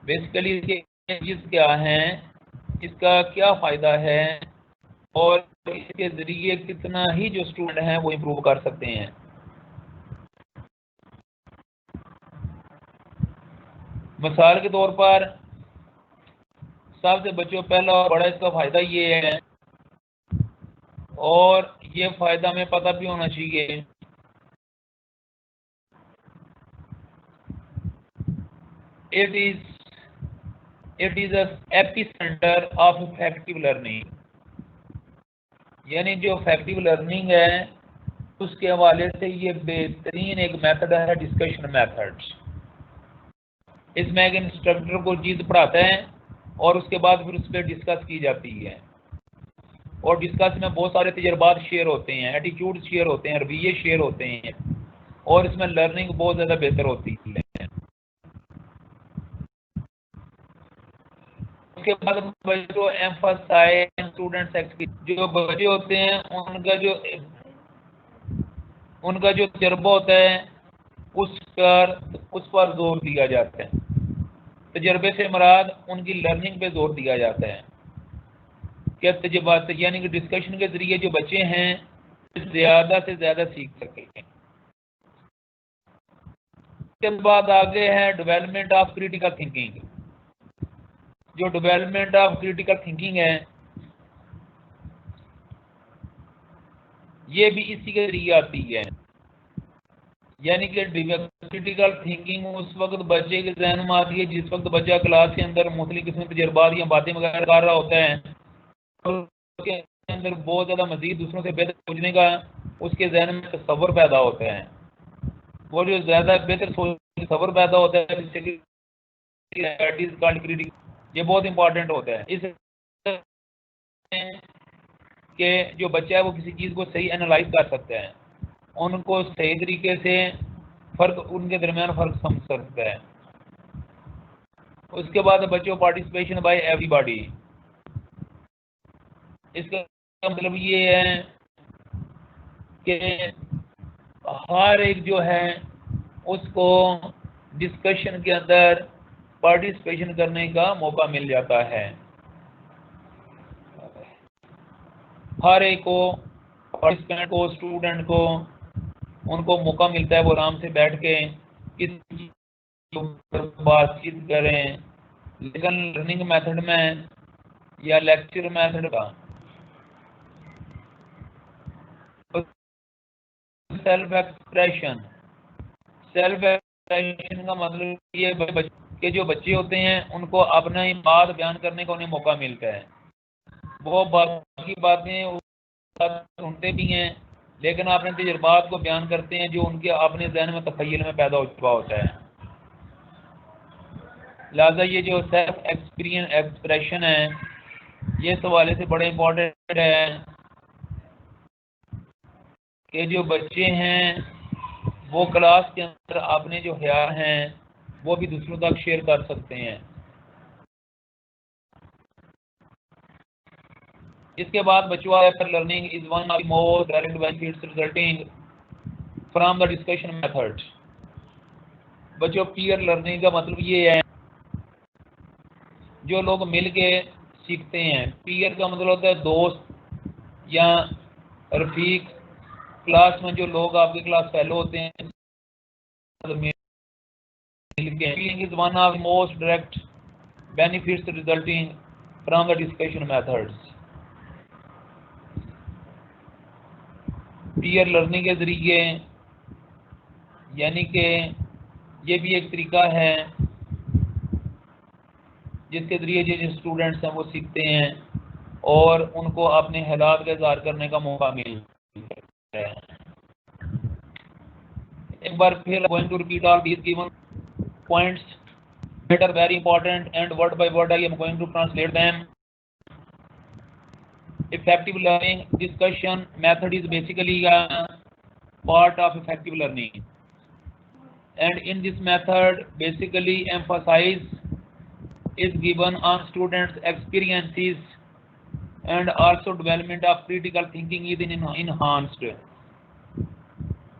بیسیکلی اس کے ایڈوانٹیجز کیا ہیں، اس کا کیا فائدہ ہے اور اس کے ذریعے کتنا ہی جو اسٹوڈنٹ ہیں وہ امپروو کر سکتے ہیں. مثال کے طور پر سب سے بچوں پہلا اور بڑا اس کا فائدہ یہ ہے اور یہ فائدہ ہمیں پتہ بھی ہونا چاہیے. It is a epicenter of effective learning. یعنی جو افیکٹو لرننگ ہے اس کے حوالے سے یہ بہترین ایک میتھڈ ہے ڈسکشن میتھڈ. اس میں ایک انسٹرکٹر کو چیز پڑھاتا ہے اور اس کے بعد پھر اس پہ ڈسکس کی جاتی ہے اور ڈسکس میں بہت سارے تجربات شیئر ہوتے ہیں، ایٹیٹیوڈ شیئر ہوتے ہیں، رویے شیئر ہوتے ہیں. اور اس میں لرننگ بہت زیادہ بہتر ہوتی ہے۔ اس کے بعد بچوں ایمفسائز اسٹوڈنٹس ایکسپیرینس، جو بچے ہوتے ہیں ان کا جو تجربہ ہوتا ہے اس پر زور دیا جاتا ہے۔ تجربے سے مراد ان کی لرننگ پہ زور دیا جاتا ہے کہ تجربات یعنی کہ ڈسکشن کے ذریعے جو بچے ہیں زیادہ سے زیادہ سیکھ سکیں۔ اس کے بعد آگے ہے ڈیولپمنٹ آف کریٹیکل تھنکنگ۔ جو ڈیولپمنٹ آف کریٹیکل تھنکنگ ہے یہ بھی اسی کے ذریعے آتی ہے، یعنی کہ کریٹیکل تھنکنگ اس وقت بچے کے ذہن میں آتی ہے جس وقت بچہ کلاس کے اندر مختلف قسم کے تجربات یا باتیں وغیرہ کر رہا ہوتا ہے، اور اس کے اندر بہت زیادہ مزید دوسروں سے بہتر سوچنے کا اس کے ذہن میں تصور پیدا ہوتا ہے۔ وہ جو زیادہ بہتر تصور پیدا ہوتا ہے جس سے یہ بہت امپورٹنٹ ہوتا ہے، اس کہ جو بچہ ہے وہ کسی چیز کو صحیح انالائز کر سکتا ہے، ان کو صحیح طریقے سے ان کے درمیان فرق سمجھ سکتا ہے۔ اس کے بعد بچوں پارٹیسپیشن بائی ایوری باڈی، اس کا مطلب یہ ہے کہ ہر ایک جو ہے اس کو ڈسکشن کے اندر پارٹیسپیشن کرنے کا موقع مل جاتا ہے۔ ہر ایک کو پارٹیسپینٹ کو اسٹوڈنٹ کو ان کو موقع ملتا ہے وہ آرام سے بیٹھ کے کسی بات چیت کریں، لیکن لرننگ میتھڈ میں یا لیکچر میتھڈ کا سیلف ایکسپریشن کا مطلب یہ کہ جو بچے ہوتے ہیں ان کو اپنا ہی بات بیان کرنے کا انہیں موقع ملتا ہے۔ وہ باقی باتیں سنتے بھی ہیں لیکن اپنے تجربات کو بیان کرتے ہیں جو ان کے اپنے ذہن میں تخیل میں پیدا ہو چکا ہوتا ہے۔ لہٰذا یہ جو سیلف ایکسپریشن ہے یہ اس حوالے سے بڑے امپورٹنٹ ہے کہ جو بچے ہیں وہ کلاس کے اندر اپنے جو خیال ہیں وہ بھی دوسروں تک شیئر کر سکتے ہیں۔ اس کے بعد بچوں learning is one of the most direct benefits resulting from the discussion method. بچوں پیئر لرننگ کا مطلب یہ ہے جو لوگ مل کے سیکھتے ہیں۔ پیئر کا مطلب ہوتا ہے دوست یا رفیق، کلاس میں جو لوگ آپ کے کلاس فیلو ہوتے ہیں is one of the most direct benefits resulting from the discussion methods۔ Peer learning کے ذریعے یعنی کہ یہ بھی ایک طریقہ ہے جس کے ذریعے جو اسٹوڈنٹس ہیں وہ سیکھتے ہیں اور ان کو اپنے حالات کا اظہار کرنے کا موقع ملتا ہے۔ ایک بار پھر going to repeat all these given points that are very important and word by word I am going to translate them. Effective learning discussion method is basically a part of effective learning, and in this method basically emphasis is given on students' experiences and also development of critical thinking is enhanced,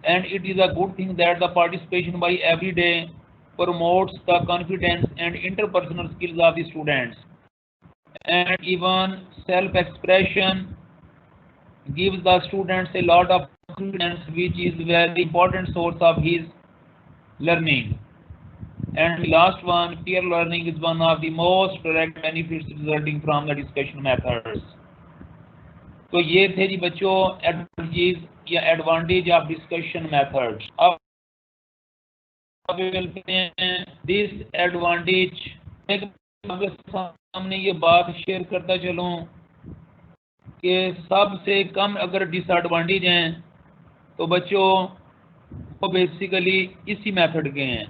and it is a good thing that the participation by every day promotes the confidence and interpersonal skills of the students, and even self-expression gives the students a lot of confidence, which is a very important source of his learning. And the last one, peer learning is one of the most direct benefits resulting from the discussion methods. تو یہ تھے جی بچوں advantage یا advantage of discussion method. اب ڈس advantage سامنے یہ بات share کرتا چلوں کہ سب سے کم اگر ڈس ایڈوانٹیج ہیں تو بچوں وہ بیسیکلی اسی میتھڈ کے ہیں۔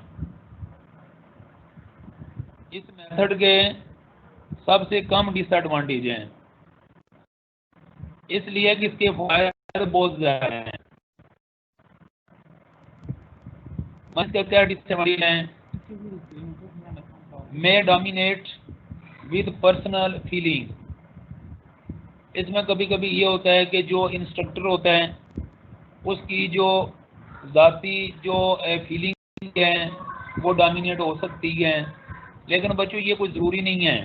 اس میتھڈ کے سب سے کم ڈس ایڈوانٹیج ہیں، اس لیے کہ اس کے فوائد بہت زیادہ ہیں۔ اس کا کیا ڈسٹیمریل ہیں؟ میں ڈومینیٹ ود پرسنل فیلنگ. اس میں کبھی کبھی یہ ہوتا ہے کہ جو انسٹرکٹر ہوتا ہے اس کی جو ذاتی جو فیلنگ ہیں وہ ڈومینیٹ ہو سکتی ہے، لیکن بچوں یہ کوئی ضروری نہیں ہے.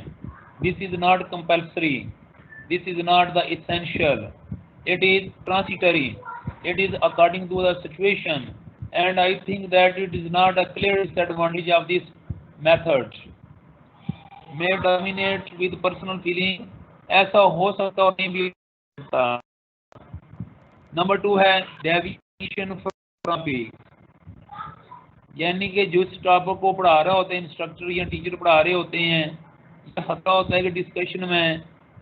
This is not compulsory, this is not the essential. It is transitory. It is according to the situation, and I think that it is not a clear disadvantage of this method. May dominate with personal feeling. ایسا ہو سکتا اور نہیں بھی ہو سکتا. Number 2 ہے deviation from topic. یعنی کہ جس ٹاپک کو پڑھا رہا ہوتا ہے انسٹرکٹر یا ٹیچر پڑھا رہے ہوتے ہیں، یہ خطرہ ہوتا ہے کہ ڈسکشن میں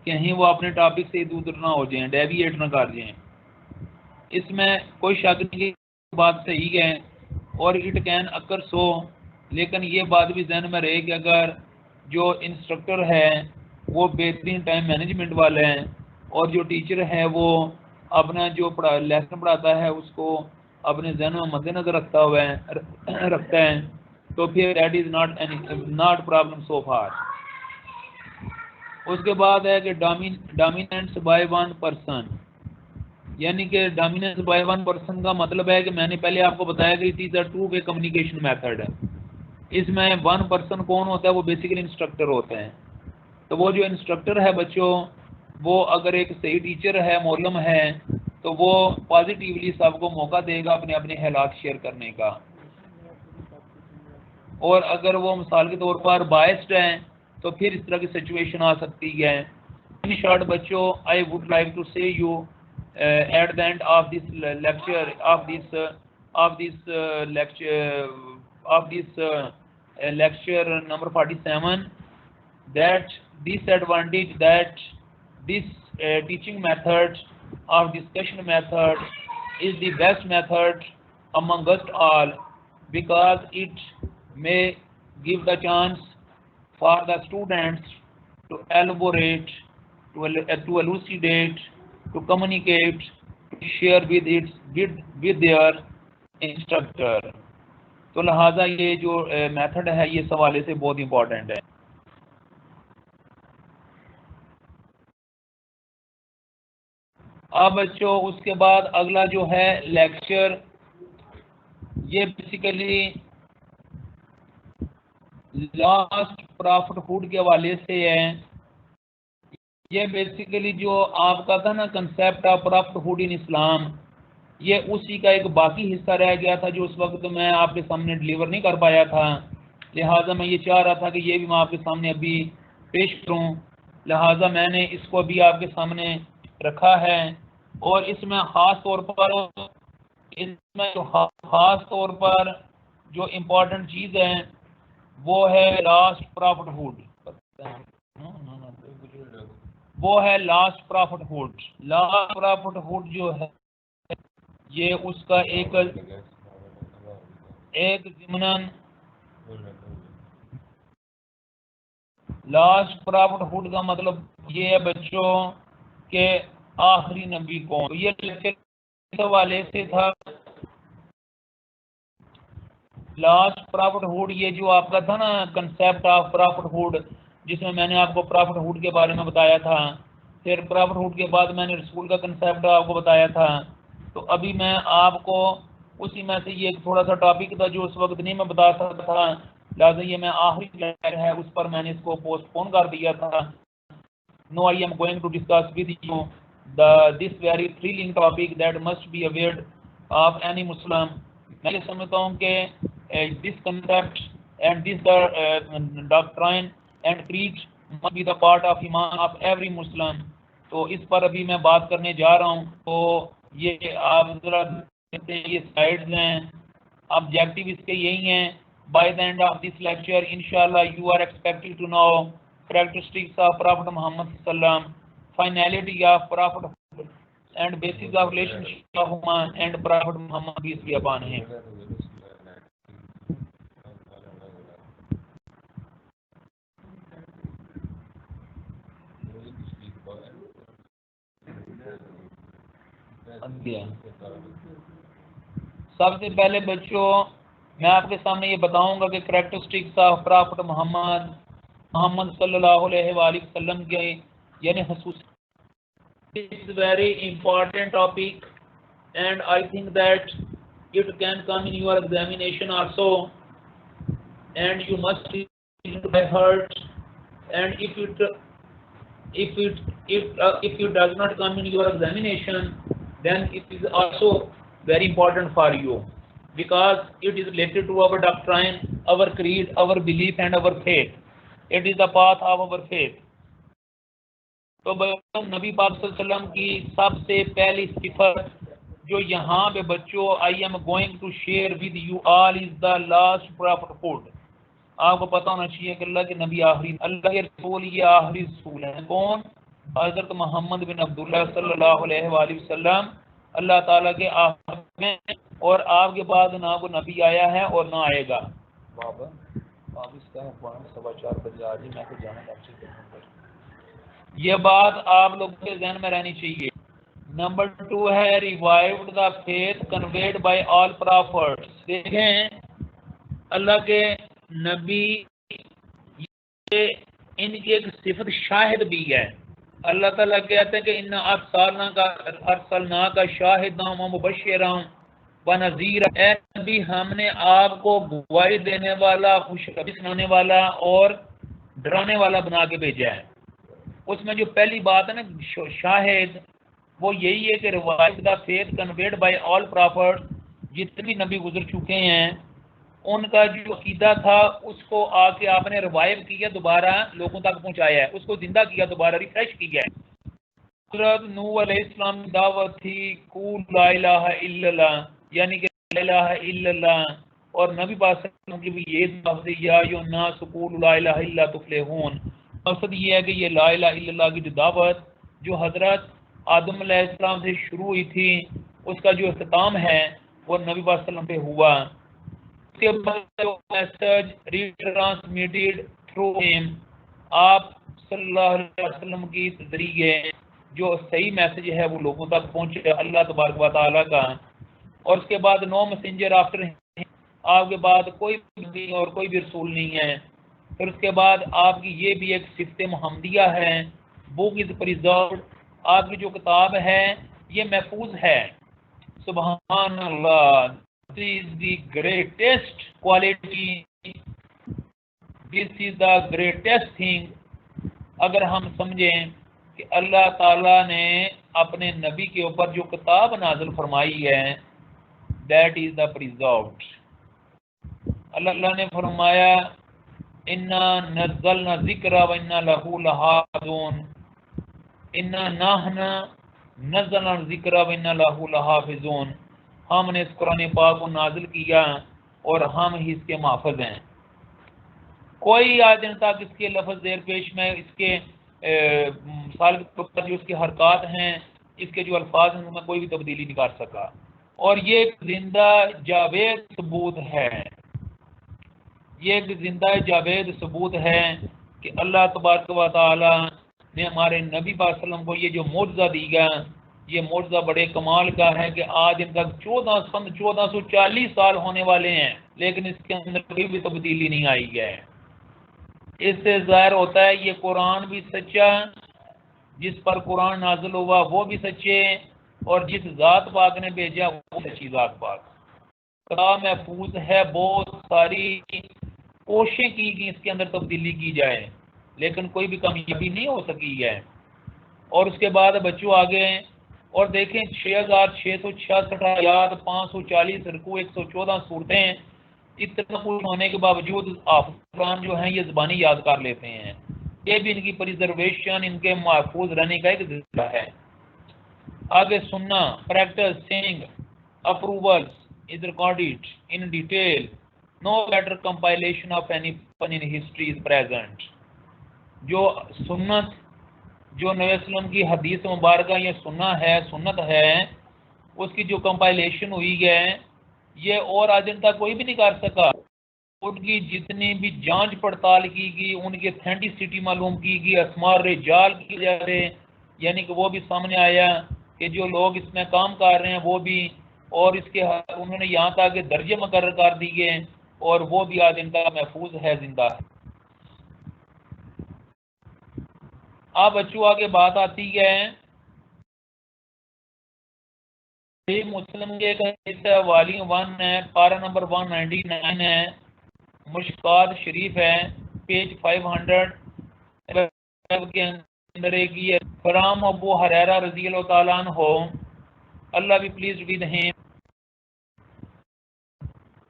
کہیں وہ اپنے ٹاپک سے ادھر نہ ہو جائیں، ڈیویٹ نہ کر جائیں. اس میں کوئی شک نہیں کہ بات صحیح ہے اور اٹ کین اکر سو، لیکن یہ بات بھی ذہن میں رہے کہ اگر جو انسٹرکٹر ہے وہ بہترین ٹائم مینجمنٹ والا ہے اور جو ٹیچر ہے وہ اپنا جو لیسن پڑھاتا ہے اس کو اپنے ذہن میں مد نظر رکھتا ہے تو پھر that is not problem so far. اس کے بعد ہے کہ ڈومیننس بائی ون پرسن. یعنی کہ ڈومیننس بائی ون پرسن کا مطلب ہے کہ میں نے پہلے آپ کو بتایا کہ it is a two way communication method ہے. اس میں ون پرسن کون ہوتا ہے؟ وہ بیسیکلی انسٹرکٹر ہوتے ہیں. تو وہ جو انسٹرکٹر ہے بچوں، وہ اگر ایک صحیح ٹیچر ہے، معلم ہے، تو وہ پازیٹیولی سب کو موقع دے گا اپنے اپنے حالات شیئر کرنے کا. اور اگر وہ مثال کے طور پر بائسڈ ہیں تو پھر اس طرح کی سچویشن آ سکتی ہے. ان شارٹ بچوں، I would like to say you at the end of this lecture lecture number 47 that disadvantage that this teaching method or discussion method is the best method among us all, because it may give the chance for the students to elaborate, to elucidate, to communicate, to share with their instructor. تو لہٰذا یہ جو method ہے یہ اس حوالے سے بہت important ہے. اب بچوں اس کے بعد اگلا جو ہے لیکچر، یہ بیسیکلی لاسٹ پرافٹ ہوڈ کے حوالے سے ہے. یہ بیسیکلی جو آپ کا تھا نا کنسیپٹ آف پرافٹ ہوڈ ان اسلام، یہ اسی کا ایک باقی حصہ رہ گیا تھا جو اس وقت میں آپ کے سامنے ڈلیور نہیں کر پایا تھا. لہٰذا میں یہ چاہ رہا تھا کہ یہ بھی میں آپ کے سامنے ابھی پیش کروں، لہٰذا میں نے اس کو ابھی آپ کے سامنے رکھا ہے. اور اس میں خاص طور پر جو امپورٹنٹ چیز ہے وہ ہے لاسٹ پرافٹ ہوڈ. وہ ہے last prophethood. Last prophethood جو ہے یہ اس کا ایک ضمناً لاسٹ پرافٹ ہوڈ کا مطلب یہ ہے بچوں کہ آخری نبی کون. تو یہ حوالے سے تھا لاسٹ پرافٹ ہوڈ. یہ جو آپ کا تھا نا کنسیپٹ آف پرافٹ ہوڈ، جس میں میں نے آپ کو پرافٹ ہوڈ کے بارے میں بتایا تھا، پھر پرافٹ ہوڈ کے بعد میں نے رسول کا کنسیپٹ آپ کو بتایا تھا. تو ابھی میں آپ کو اسی میں سے یہ ایک تھوڑا سا ٹاپک تھا جو اس وقت نہیں میں بتا سکتا تھا، لہٰذا یہ میں آخری لیکچر ہے اس پر میں نے اس کو پوسٹ پون کر دیا تھا. Now I am going to discuss with you this very thrilling topic that must be aware of any Muslim. میں یہ سمجھتا ہوں کہ this concept and this doctrine and creed must be the part of iman of every Muslim. تو اس پر ابھی میں بات کرنے جا رہا ہوں. تو یہ آپ ذرا دیکھتے ہیں، یہ سلائیڈز ہیں، آبجیکٹیو اس کے یہی ہیں. By the end of this lecture, inshallah, you are expected to know characteristics of Prophet Muhammad sallallahu alaihi wasallam, finality of Prophet and basis of relationship of human and Prophet Muhammad peace be upon him. سب سے پہلے بچوں میں آپ کے سامنے یہ بتاؤں گا کہ کریکٹرسٹکس آف پرافٹ محمد صلی اللہ علیہ وآلہ وسلم کے یعنی خصوصی is very important topic, and I think that it can come in your examination also, and you must read it by heart. And if it does not come in your examination, then it is also very important for you, because it is related to our doctrine, our creed, our belief, and our faith. It is the path of our faith. تو نبی پاک صلی اللہ علیہ وسلم کی سب سے پہلی صفت جو یہاں پہ بچوں I am going to share with you all is the last prophethood. آپ کو پتہ ہونا چاہیے کہ اللہ کے نبی آخری، اللہ کے رسول یہ آخری رسول ہیں. کون؟ حضرت محمد بن عبداللہ صلی اللہ علیہ وآلہ وسلم اللہ تعالیٰ کے آخر میں، اور آپ کے بعد نہ کوئی نبی آیا ہے اور نہ آئے گا. بابا آپ اس کا 4:15 بجے آ جائے، میں تو جانا ہے. یہ بات آپ لوگوں کے ذہن میں رہنی چاہیے. نمبر 2 ہے revived the faith conveyed by all prophets. دیکھیں اللہ کے نبی ان کی ایک صفت شاہد بھی ہے. اللہ تعالیٰ کہتے ہیں کہ ان ارسلنا کا شاہدا و مبشرا و نذیرا، اے نبی ہم نے آپ کو گواہی دینے والا، خوشخبری سنانے والا اور ڈرانے والا بنا کے بھیجا ہے. اس میں جو پہلی بات ہے نا شاہد، وہ یہی ہے کہ روایت the faith conveyed by all prophet, جتنے بھی نبی گزر چکے ہیں ان کا جو عقیدہ تھا اس کو آ کے آپ نے ریوائو کیا، دوبارہ لوگوں تک پہنچایا ہے، اس کو زندہ کیا، دوبارہ ریفریش کیا ہے. حضرت نوح علیہ السلام کی دعوت تھی قول لا الہ الا اللہ، یعنی کہ لا الہ الا اللہ، اور نبی پاک صلی اللہ علیہ وسلم کی بھی یہ دعوت ہے یا ایھا الناس قولوا لا الہ الا تفلحون. مقصد یہ ہے کہ یہ لا الہ الا اللہ کی جو دعوت جو حضرت آدم علیہ السلام سے شروع ہوئی تھی، اس کا جو اختتام ہے وہ نبی پاک صلی اللہ علیہ وسلم پہ ہوا. اس کے بعد میسج ریٹرانسمیٹڈ تھرو ہم، آپ صلی اللہ علیہ وسلم کی ذریعے جو صحیح میسج ہے وہ لوگوں تک پہنچے اللہ تبارک و تعالیٰ کا. اور اس کے بعد نو میسنجر آفٹر، آپ کے بعد کوئی بھی اور کوئی بھی رسول نہیں ہے. پھر اس کے بعد آپ کی یہ بھی ایک صفت محمدیہ ہے، بک از پریزروڈ، آپ کی جو کتاب ہے یہ محفوظ ہے. سبحان اللہ، this is the greatest quality, this is the greatest thing. اگر ہم سمجھیں کہ اللہ تعالیٰ نے اپنے نبی کے اوپر جو کتاب نازل فرمائی ہے دیٹ از دا پریزروڈ. اللہ نے فرمایا انا نزلنا ذکر و انا لہ لحافظون، انا نحن نزلنا ذکر و انا لہ لحافظون، ہم نے اس قرآن پاک کو نازل کیا اور ہم ہی اس کے محافظ ہیں. کوئی آج دن تک اس کے لفظ زیر پیش میں اس کے مثال کے طور پر جو اس کی حرکات ہیں، اس کے جو الفاظ ہیں ان میں کوئی بھی تبدیلی نہیں کر سکا. اور یہ ایک زندہ جاوید ثبوت ہے، یہ ایک زندہ جاوید ثبوت ہے کہ اللہ تبارک و تعالی نے ہمارے نبی پاک صلی اللہ علیہ وسلم کو یہ جو معجزہ دیا، یہ معجزہ بڑے کمال کا ہے کہ آج ان تک 1440 سال ہونے والے ہیں لیکن اس کے اندر کوئی بھی تبدیلی نہیں آئی ہے. اس سے ظاہر ہوتا ہے یہ قرآن بھی سچا، جس پر قرآن نازل ہوا وہ بھی سچے، اور جس ذات پاک نے بھیجا وہ سچی ذات پاک. کتاب محفوظ ہے، بہت ساری کوششیں کی گئی اس کے اندر تبدیلی کی جائے لیکن کوئی بھی کامیابی نہیں ہو سکی ہے. اور اس کے بعد بچوں آگے اور دیکھیں 6666 آیات، 540 رکوع، 114 صورتیں، اتنا کچھ ہونے کے باوجود حافظ قرآن جو ہیں یہ زبانی یاد کر لیتے ہیں. یہ بھی ان کی پریزرویشن، ان کے محفوظ رہنے کا ایک ذریعہ ہے. آگے سننا، practice, saying, approvals is recorded in detail. No better compilation of any fun in history is present. جو سنت، جو نبی وسلم کی حدیث مبارکہ یہ سنت ہے، اس کی جو کمپائلیشن ہوئی ہے یہ اور آج تک کوئی بھی نہیں کر سکا. ان کی جتنی بھی جانچ پڑتال کی گئی، ان کی اتھینٹسٹی معلوم کی گئی، اسماء رجال کی جا رہے، یعنی کہ وہ بھی سامنے آیا کہ جو لوگ اس میں کام کر رہے ہیں وہ بھی اور اس کے انہوں نے یہاں تک کہ درجے مقرر کر دیے اور وہ بھی آج ان کا محفوظ ہے، زندہ ہے۔ اب بچوں آگے بات آتی ہے مسلم کے ایک والیوم 1 ہے، پارہ نمبر 199 ہے، مشکات شریف ہے، پیج 500 کے اندر ایک یہ فرام ابو ہریرہ رضی اللہ تعالیٰ عنہ، اللہ بھی پلیز ود ہم،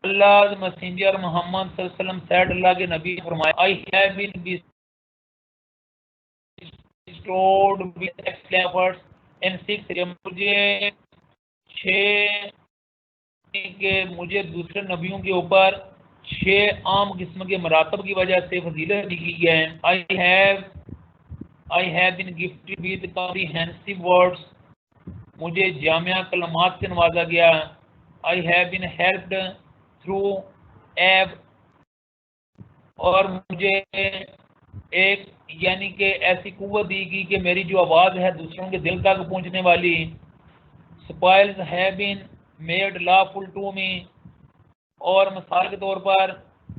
اللہ میسنجر محمد صلی اللہ علیہ وسلم said، اللہ کے نبی نے فرمایا I have been bestowed with excellent efforts in 6 areas، مجھے دوسرے نبیوں کے اوپر 6 عام قسم کے مراتب کی وجہ سے فضیلت دی گئی ہے۔ I have been gifted with comprehensive words، مجھے جامعہ کلمات سے نوازا گیا۔ I have been helped through aid، اور مجھے ایک یعنی کہ ایسی قوت دی گئی کہ میری جو آواز ہے دوسروں کے دل تک پہنچنے والی۔ Spoils have been made lawful to me، اور مثال کے طور پر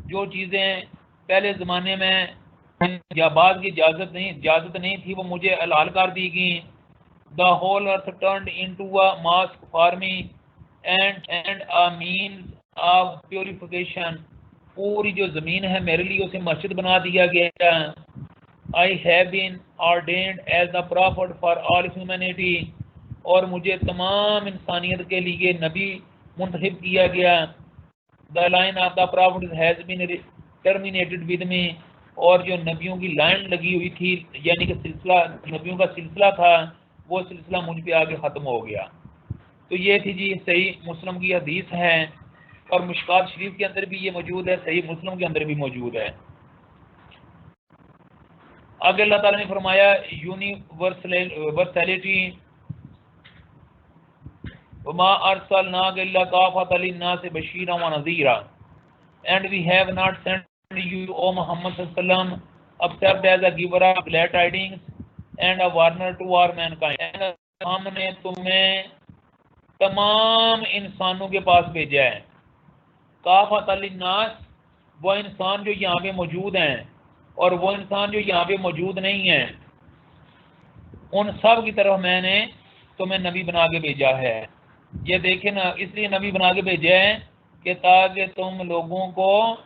جو چیزیں پہلے زمانے میں یا بعد کی اجازت نہیں تھی وہ مجھے حلال کر دی گئی۔ The whole earth turned into a mosque for me and a means of purification، پوری جو زمین ہے میرے لیے اسے مسجد بنا دیا گیا۔ I have been ordained as a prophet for all humanity، اور مجھے تمام انسانیت کے لیے نبی منتخب کیا گیا۔ The line of the prophet has been terminated with me، اور جو نبیوں کی لائن لگی ہوئی تھی یعنی کہ سلسلہ نبیوں کا سلسلہ تھا وہ سلسلہ مجھ پہ آگے ختم ہو گیا۔ تو یہ تھی جی صحیح مسلم کی حدیث ہے، اور مشکات شریف کے اندر بھی یہ موجود ہے، صحیح مسلم کے اندر بھی موجود ہے۔ آگے اللہ تعالیٰ نے فرمایا یونیورسلٹی، وما ارسلناک الا کافۃ للناس Bashira ونذیرا، and we have not sent you O Muhammad صلی اللہ علیہ وسلم except as a giver of glad tidings and a warner to all mankind، ہم نے تمہیں تمام انسانوں کے پاس بھیجا ہے۔ کافۃ للناس، وہ انسان جو یہاں پہ موجود ہیں اور وہ انسان جو یہاں پہ موجود نہیں ہیں، ان سب کی طرف میں نے تمہیں نبی بنا کے بھیجا ہے۔ یہ دیکھیں نا، اس لیے نبی بنا کے بھیجا ہے کہ تاکہ تم لوگوں کو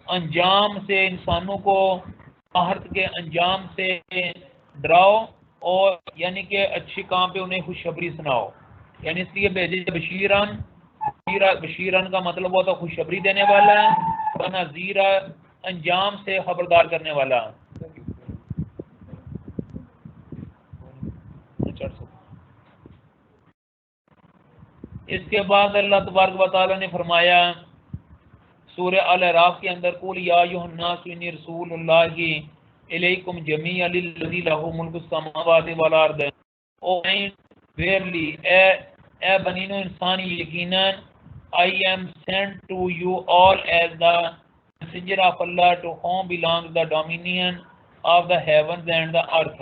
انجام سے، انسانوں کو آخرت کے انجام سے ڈراؤ، اور یعنی کہ اچھی کام پہ انہیں خوشخبری سناؤ، یعنی اس لیے بھیجے بشیران کا مطلب ہوتا ہے خوشخبری دینے والا، نذیرا انجام سے خبردار کرنے والا۔ اس کے بعد اللہ تبارک و تعالیٰ نے فرمایا سورہ الاعراف کے اندر قل یا ایھا الناس انی رسول اللہ الیکم جمیعا الذی لہ ملک السماوات والارض، او ویرلی اے بنین و انسان، یقیناً I am sent to you all as the messenger of Allah to whom belongs the dominion of the heavens and the earth،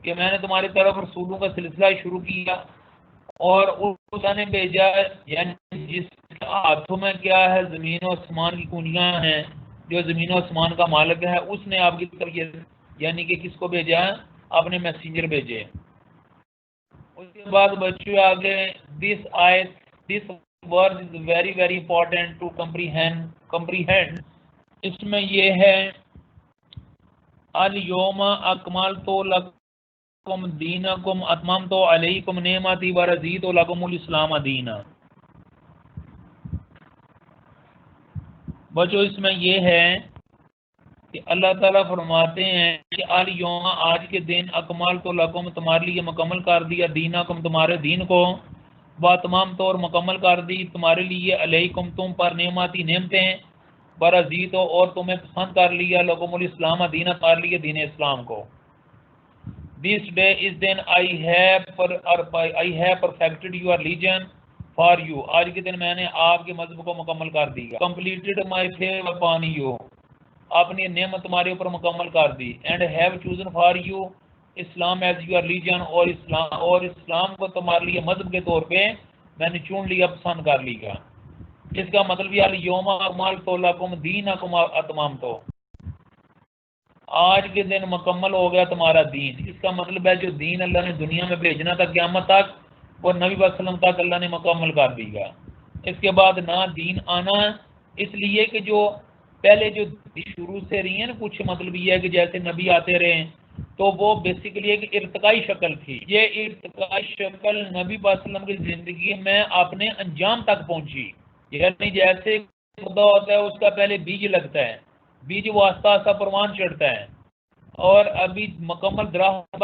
کہ میں نے تمہاری طرف رسولوں کا سلسلہ شروع کیا، اور اس نے بھیجا یعنی جس ہاتھوں میں کیا ہے زمین و آسمان کی کنجیاں ہیں، جو زمین و آسمان کا مالک ہے، اس نے آپ کی طرف یعنی کہ کس کو بھیجا؟ اپنے میسنجر بھیجے۔ اس کے بعد بچوں آگے this word is very very important to comprehend، اس میں یہ ہے الیوم اکملت لکم دینکم اتممت علیکم نعمتی ورضیت لکم الاسلام دینا۔ بچوں اس میں یہ ہے کہ اللہ تعالیٰ فرماتے ہیں کہ الیوم آج کے دن اکملت لکم تمہارے لیے مکمل کر دیا، دینکم تمہارے دین کو، تمام طور مکمل کر دی تمہارے لیے، علیکم تم پر نعمتی نعمتیں، برضیت اور تمہیں پسند کر لیا، لکم الاسلام دین کر لیا دین اسلام کو۔ This day is then I have perfected your religion for you، آج کے دن میں نے آپ کے مذہب کو مکمل کر دیا، completed my favor upon you، اپنی نعمت تمہارے اوپر مکمل کر دی، and have chosen for you Islam as your religion، اور اسلام کو تمہارے لیے مذہب کے طور پہ میں نے چن لیا، پسند کر لیا۔ اس کا مطلب یہ یوم اکملت لکم دینکم اتممت، آج کے دن مکمل ہو گیا تمہارا دین۔ اس کا مطلب ہے جو دین اللہ نے دنیا میں بھیجنا تھا قیامت تک، وہ نبی صلی اللہ علیہ وسلم تک اللہ نے مکمل کر دیا۔ اس کے بعد نہ دین آنا، اس لیے کہ جو پہلے جو شروع سے رہی ہیں نا، کچھ مطلب یہ ہے کہ جیسے نبی آتے رہے تو وہ بیسیکلی ایک ارتقائی شکل تھی۔ یہ ارتقائی شکل نبی صلی اللہ علیہ وسلم کی زندگی میں اپنے انجام تک پہنچی۔ یعنی جیسے پودا ہوتا ہے اس کا پہلے بیج لگتا ہے، بیج وہ آہستہ آہستہ پروان چڑھتا ہے، اور ابھی مکمل درخت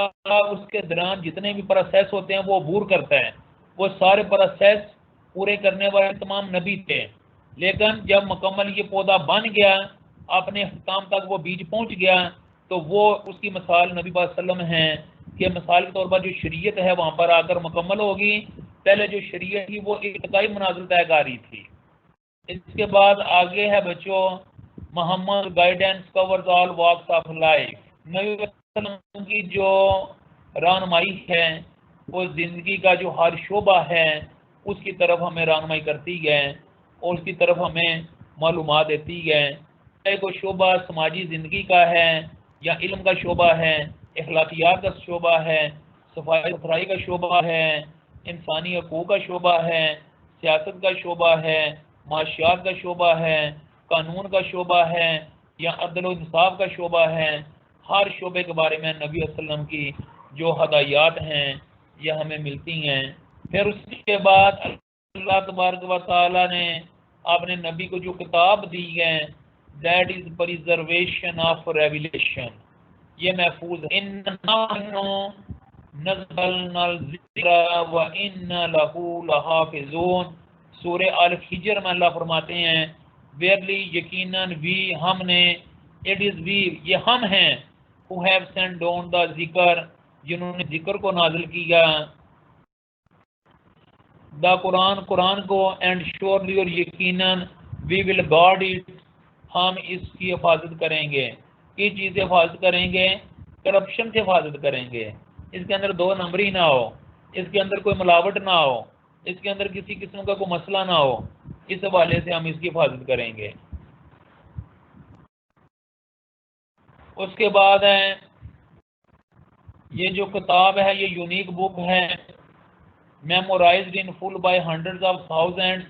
اس کے دوران جتنے بھی پروسیس ہوتے ہیں وہ عبور کرتا ہے۔ وہ سارے پروسیس پورے کرنے والے تمام نبی تھے، لیکن جب مکمل یہ پودا بن گیا، اپنے اختتام تک وہ بیج پہنچ گیا، تو وہ اس کی مثال نبی صلی اللہ علیہ وسلم ہیں کہ مثال کے طور پر جو شریعت ہے وہاں پر آ کر مکمل ہوگی۔ پہلے جو شریعت تھی وہ ارتقائی منازل طے کاری تھی۔ اس کے بعد آگے ہے بچوں، Muhammad guidance covers all walks of life. نبی صلی اللہ علیہ وسلم کی جو رہنمائی ہے وہ زندگی کا جو ہر شعبہ ہے اس کی طرف ہمیں رہنمائی کرتی ہے اور اس کی طرف ہمیں معلومات دیتی ہے۔ چاہے کوئی شعبہ سماجی زندگی کا ہے یا علم کا شعبہ ہے، اخلاقیات کا شعبہ ہے، صفائی ستھرائی کا شعبہ ہے، انسانی حقوق کا شعبہ ہے، سیاست کا شعبہ ہے، معاشیات کا شعبہ ہے، قانون کا شعبہ ہے یا عدل و انصاف کا شعبہ ہے، ہر شعبے کے بارے میں نبی صلی اللہ علیہ وسلم کی جو ہدایات ہیں یہ ہمیں ملتی ہیں۔ پھر اس کے بعد اللہ تبارک و تعالیٰ نے اپنے نبی کو جو کتاب دی ہے، that is preservation of revelation, یہ محفوظ ہے۔ اِنَّا نَزَّلْنَا الذِّکْرَ وَإِنَّا لَهُ لَحَافِظُونَ۔ سورہ الحجر میں اللہ فرماتے ہیں ویئرلی یقیناً وی ہم نے، اٹ از وی یہ ہم ہیں، who have sent down the ذکر جنہوں نے ذکر کو نازل کیا، دا قرآن قرآن کو، اینڈ شیورلی اور یقیناً وی ول گارڈ اٹ ہم اس کی حفاظت کریں گے۔ کی چیز سے حفاظت کریں گے؟ کرپشن سے حفاظت کریں گے، اس کے اندر دو نمبری نہ ہو، اس کے اندر کوئی ملاوٹ نہ ہو، اس کے اندر کسی قسم کا کوئی مسئلہ نہ ہو، اس حوالے سے ہم اس کی حفاظت کریں گے۔ اس کے بعد ہے یہ جو کتاب ہے یہ یونیک بک ہے، memorized in full by hundreds of thousand,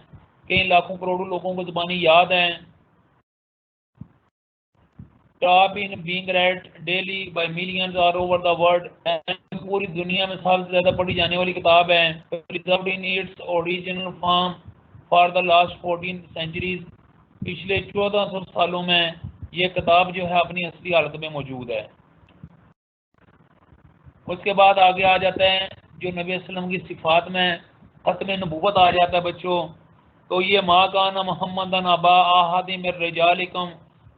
کئی لاکھوں کروڑوں لوگوں کو زبانی یاد ہے، top in being read daily by millions all over the world, پوری دنیا میں سب سے زیادہ پڑھی جانے والی کتاب ہے، preserved in its original form for the last 14 centuries, پچھلے 1400 سالوں میں یہ کتاب جو ہے اپنی اصلی حالت میں موجود ہے۔ اس کے بعد آگے آ جاتا ہے جو نبی صلی اللہ علیہ وسلم کی صفات میں ختم نبوت آ جاتا ہے بچوں، تو یہ ما کان محمد ابا احد من رجالکم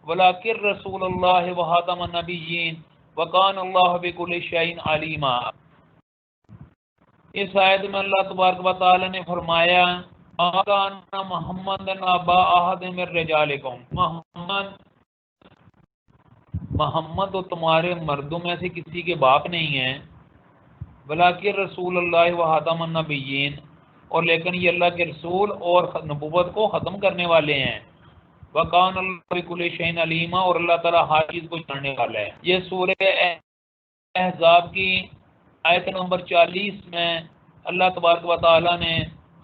ولکن رسول اللہ وخاتم النبیین وکان اللہ بکل شیء علیما۔ اس آیت میں اللہ تبارک و تعالی نے فرمایا ما کان محمد ابا احد من رجالکم، محمد تو تمہارے مردوں میں سے کسی کے باپ نہیں ہیں، بلکہ رسول اللہ و خاتم النبیین، اور لیکن یہ اللہ کے رسول اور نبوت کو ختم کرنے والے ہیں، وکان اللہ بکل شیء علیما، اور اللہ تعالیٰ ہر چیز کو جاننے والا ہے۔ یہ سورہ احزاب کی آیت نمبر 40 میں اللہ تبارک و تعالیٰ نے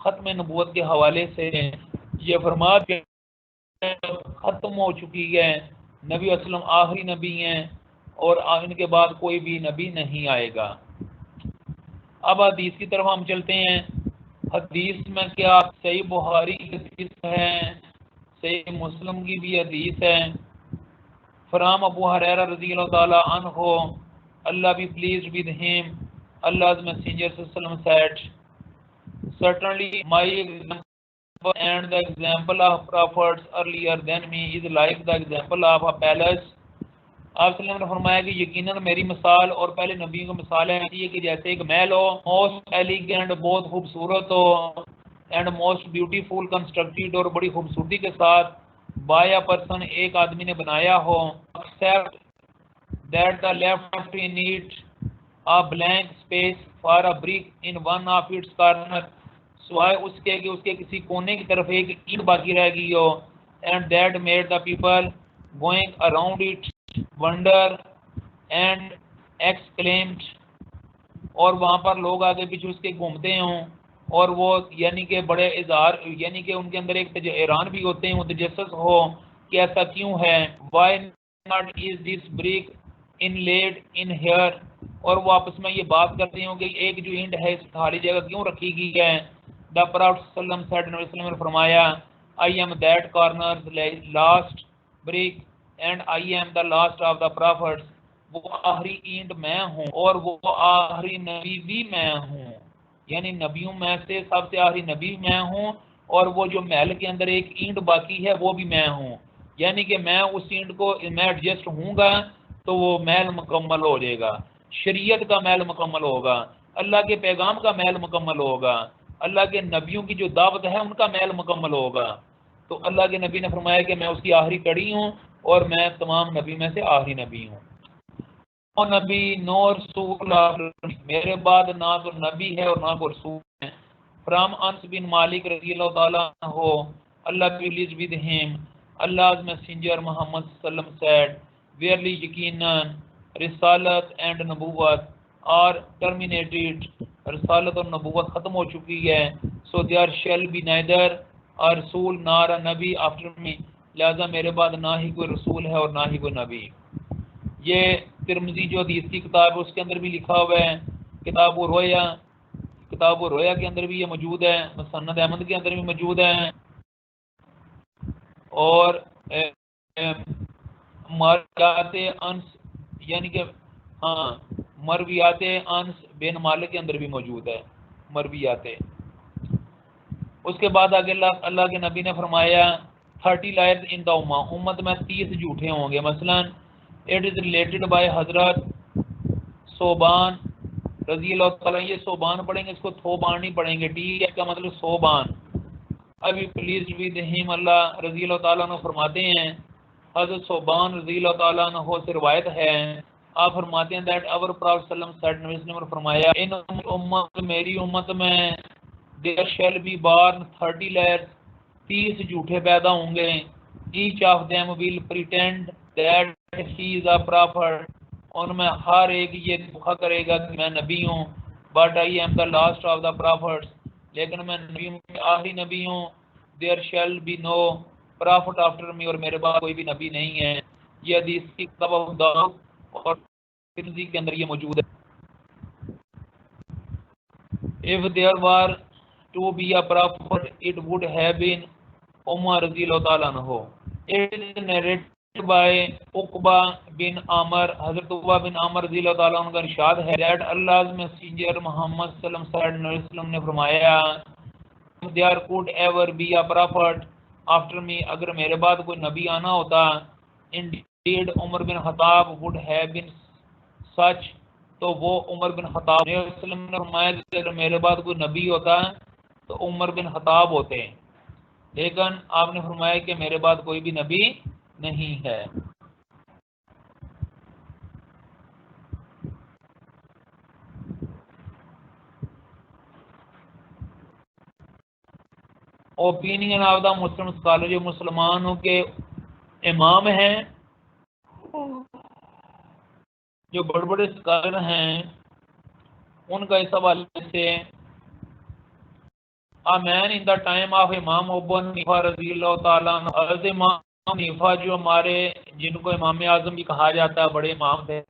ختم نبوت کے حوالے سے یہ فرما کہ ختم ہو چکی ہے، نبی اسلم آخری نبی ہیں اور ان کے بعد کوئی بھی نبی نہیں آئے گا۔ اب حدیث کی طرف ہم چلتے ہیں۔ حدیث میں کیا صحیح بخاری کی حدیث ہے، صحیح مسلم کی بھی حدیث ہے۔ فرام ابو ہریرہ رضی اللہ تعالی عنہ، اللہ be pleased with him, Allah's messenger صلی اللہ علیہ وسلم said, certainly my example and the example of prophets earlier than me is like the example of a palace۔ آپ صلی اللہ علیہ وسلم نے فرمایا کہ یقیناً میری مثال اور پہلے نبیوں کی مثال ہے یہ کہ جیسے ایک محل ہو، موسٹ ایلیگینٹ بہت خوبصورت ہو، اینڈ موسٹ بیوٹیفل کنسٹرکٹیڈ اور بڑی خوبصورتی کے ساتھ بایا پرسن ایک آدمی نے بنایا ہو، except that the left in it a blank space for a brick in one of its corner سوائے اس کے کہ اس کے کسی کونے کی طرف ایک اینٹ باقی رہ گئی ہو. And that made the people going around it wonder and exclaimed, اور وہاں پر لوگ آگے پیچھے اس کے گھومتے ہوں اور وہ یعنی کہ بڑے اظہار یعنی کہ ان کے اندر ایک حیران بھی ہوتے ہیں، وہ تجسس ہو کہ ایسا کیوں ہے. Why not is this break in lead in here, اور وہ آپس میں یہ بات کرتے ہوں کہ ایک جو اینٹ ہے اس خالی جگہ کیوں رکھی گئی ہے. دا پراپٹ صلی اللہ علیہ وسلم نے فرمایا I am that corner last break and I am the last of the prophets, وہ آخری اینٹ میں ہوں اور وہ آخری نبی بھی میں ہوں، یعنی نبیوں میں سے سب سے آخری نبی میں ہوں، اور وہ جو محل کے اندر ایک اینٹ باقی ہے وہ بھی میں ہوں، یعنی کہ میں اس اینٹ کو میں ایڈجسٹ ہوں گا تو وہ محل مکمل ہو جائے گا، شریعت کا محل مکمل ہوگا، اللہ کے پیغام کا محل مکمل ہوگا، اللہ کے نبیوں کی جو دعوت ہے ان کا محل مکمل ہوگا. تو اللہ کے نبی نے فرمایا کہ میں اس کی آخری کڑی ہوں اور میں تمام نبی میں سے آخری نبی ہوں. نبی نو رسول، میرے بعد نہ تو نبی ہے اور نہ کوئی رسول ہے. فرام انس بن مالک رضی اللہ تعالیٰ عنہ اللہ pleased with him Allah's messenger Muhammad صلی اللہ علیہ وسلم said verily یقیناً رسالت اینڈ نبوت are terminated، رسالت اور نبوت ختم ہو چکی ہے. so there shall be neither a رسول nor a نبی after me، لہذا میرے بعد نہ ہی کوئی رسول ہے اور نہ ہی کوئی نبی. یہ ترمذی جو حدیث کی کتاب ہے اس کے اندر بھی لکھا ہوا ہے، کتاب و رویا کے اندر بھی یہ موجود ہے، مسند احمد کے اندر بھی موجود ہے، اور مرویات انس یعنی کہ مرویات انس بن مالک کے اندر بھی موجود ہے مرویات. اس کے بعد آگے اللہ کے نبی نے فرمایا 30 لائرز ان دا امت میں 30 جھوٹے ہوں گے. مثلا اٹ از ریلیٹڈ بائی حضرت صوبان رضی اللہ تعالیٰ، یہ صوبان پڑھیں گے، اس کو تھوبان نہیں پڑھیں گے، ٹی کا مطلب صوبان. ابھی پلیز ود ہم اللہ رضی اللہ تعالیٰ عنہ فرماتے ہیں، حضرت صوبان رضی اللہ تعالیٰ عنہ سے روایت ہے، آپ فرماتے ہیں دیٹ اور پرافٹ صلی اللہ علیہ وسلم نے فرمایا ان امت میری امت میں there shall be born 30 lads، 30 جھوٹے پیدا ہوں گے. each of them will pretend that he is a prophet، ان میں ہر ایک یہ دکھا کرے گا کہ میں نبی ہوں. but I am the last of the prophets، لیکن میں نبیوں میں آخری نبی ہوں. there shall be no prophet after me، اور میرے بعد کوئی بھی نبی نہیں ہے. یہ حدیث کی کتاب ابو داؤد اور ترمذی کے اندر یہ موجود ہے. if there were to be a prophet it would have been Umar رضی اللہ تعالیٰ عنہ. it is narrated by عقبہ بن عامر، حضرت عقبہ بن عامر رضی اللہ تعالیٰ عنہ کا ارشاد ہے that Allah's messenger محمد صلی اللہ علیہ وسلم نے فرمایا if there could ever be a prophet after me، اگر میرے بعد کوئی نبی آنا ہوتا indeed عمر بن خطاب would have been such، تو وہ عمر بن خطاب نے فرمایا کہ اگر میرے بعد کوئی نبی ہوتا تو عمر بن خطاب ہوتے ہیں، لیکن آپ نے فرمایا کہ میرے بعد کوئی بھی نبی نہیں ہے. Opinion of the Muslim scholar, جو مسلمانوں کے امام ہیں، جو بڑے بڑے اسکالر ہیں، ان کا اس حوالے سے آمین ان دا ٹائم آف امام ابو حنیفہ رضی اللہ تعالیٰ عنہ. حضرت امام حنیفہ جو ہمارے جن کو امام اعظم بھی کہا جاتا ہے، بڑے امام تھے،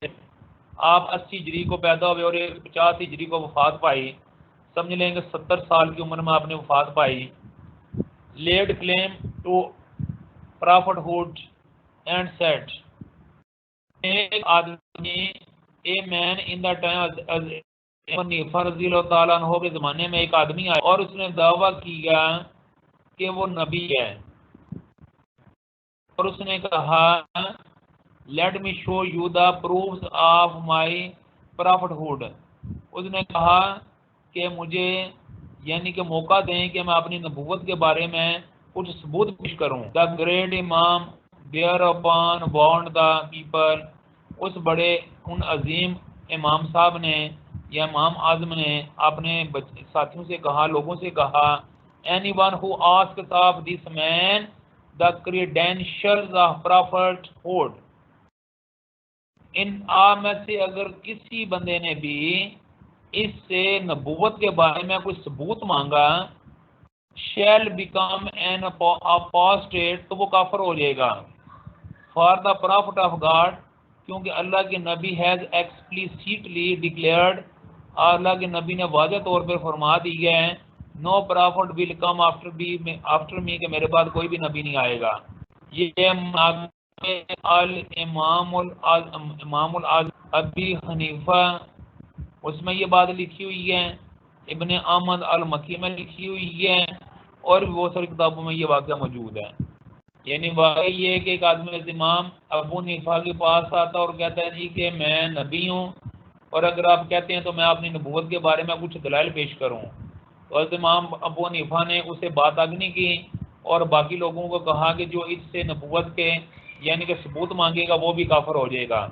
آپ 80 ہجری کو پیدا ہوئے اور 50 ہجری کو وفات پائی، سمجھ لیں گے 70 سال کی عمر میں آپ نے وفات پائی. Laid claim to prophethood and said, ایک آدمی اے مین ان دا ٹائم حنیفہ رضی اللہ تعالیٰ عنہ کے زمانے میں ایک آدمی آیا اور اس نے دعویٰ کیا کہ وہ نبی ہے، اور اس نے کہا let me show you the proofs of my prophethood. اس نے کہا کہ مجھے یعنی کہ موقع دیں کہ میں اپنی نبوت کے بارے میں کچھ ثبوت پیش کروں. The great imam bear upon warned the people, اس بڑے ان عظیم امام صاحب نے یا امام اعظم نے اپنے ساتھیوں سے کہا، لوگوں سے کہا، anyone who asks of this man the credentials of prophethood، ان آپ میں سے اگر کسی بندے نے بھی اس سے نبوت کے بارے میں کوئی ثبوت مانگا، shall become an apostate، تو وہ کافر ہو جائے گا. for the prophet of God، کیونکہ اللہ کے نبی has explicitly declared، اللہ کے نبی نے واضح طور پر فرما دی ہے، no prophet will come after me، کہ میرے بعد کوئی بھی نبی نہیں آئے گا. یہ امام الاعظم ابی حنیفہ، اس میں یہ بات لکھی ہوئی ہے، ابن احمد المکی میں لکھی ہوئی ہے، اور بھی بہت ساری کتابوں میں یہ واقعہ موجود ہے. یعنی واقعی یہ ہے کہ ایک آدمی امام ابو حنیفہ کے پاس آتا اور کہتا ہے جی کہ میں نبی ہوں، اور اگر آپ کہتے ہیں تو میں اپنی نبوت کے بارے میں کچھ دلائل پیش کروں. تو حضرت امام ابو حنیفہ نے اسے بات اگنی کی اور باقی لوگوں کو کہا کہ جو اس سے نبوت کے یعنی کہ ثبوت مانگے گا وہ بھی کافر ہو جائے گا،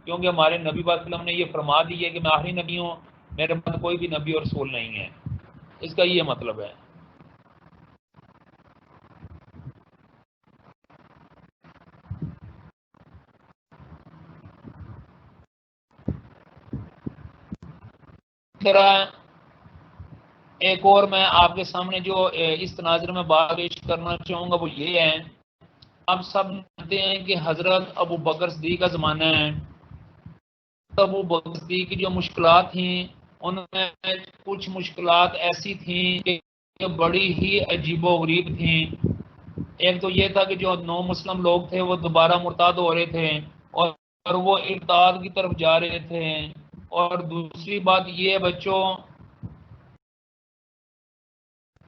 کیونکہ ہمارے نبی صلی اللہ علیہ وسلم نے یہ فرما دی ہے کہ میں آخری نبی ہوں، میرے پاس کوئی بھی نبی اور رسول نہیں ہے. اس کا یہ مطلب ہے. طرح ایک اور میں آپ کے سامنے جو اس تناظر میں بات پیش کرنا چاہوں گا وہ یہ ہے، آپ سب جانتے ہیں کہ حضرت ابو بکر صدیق کا زمانہ ہے. ابو بکر صدیق کی جو مشکلات تھیں ان میں کچھ مشکلات ایسی تھیں کہ بڑی ہی عجیب و غریب تھیں. ایک تو یہ تھا کہ جو نو مسلم لوگ تھے وہ دوبارہ مرتاد ہو رہے تھے اور وہ ارتاد کی طرف جا رہے تھے. اور دوسری بات یہ بچوں،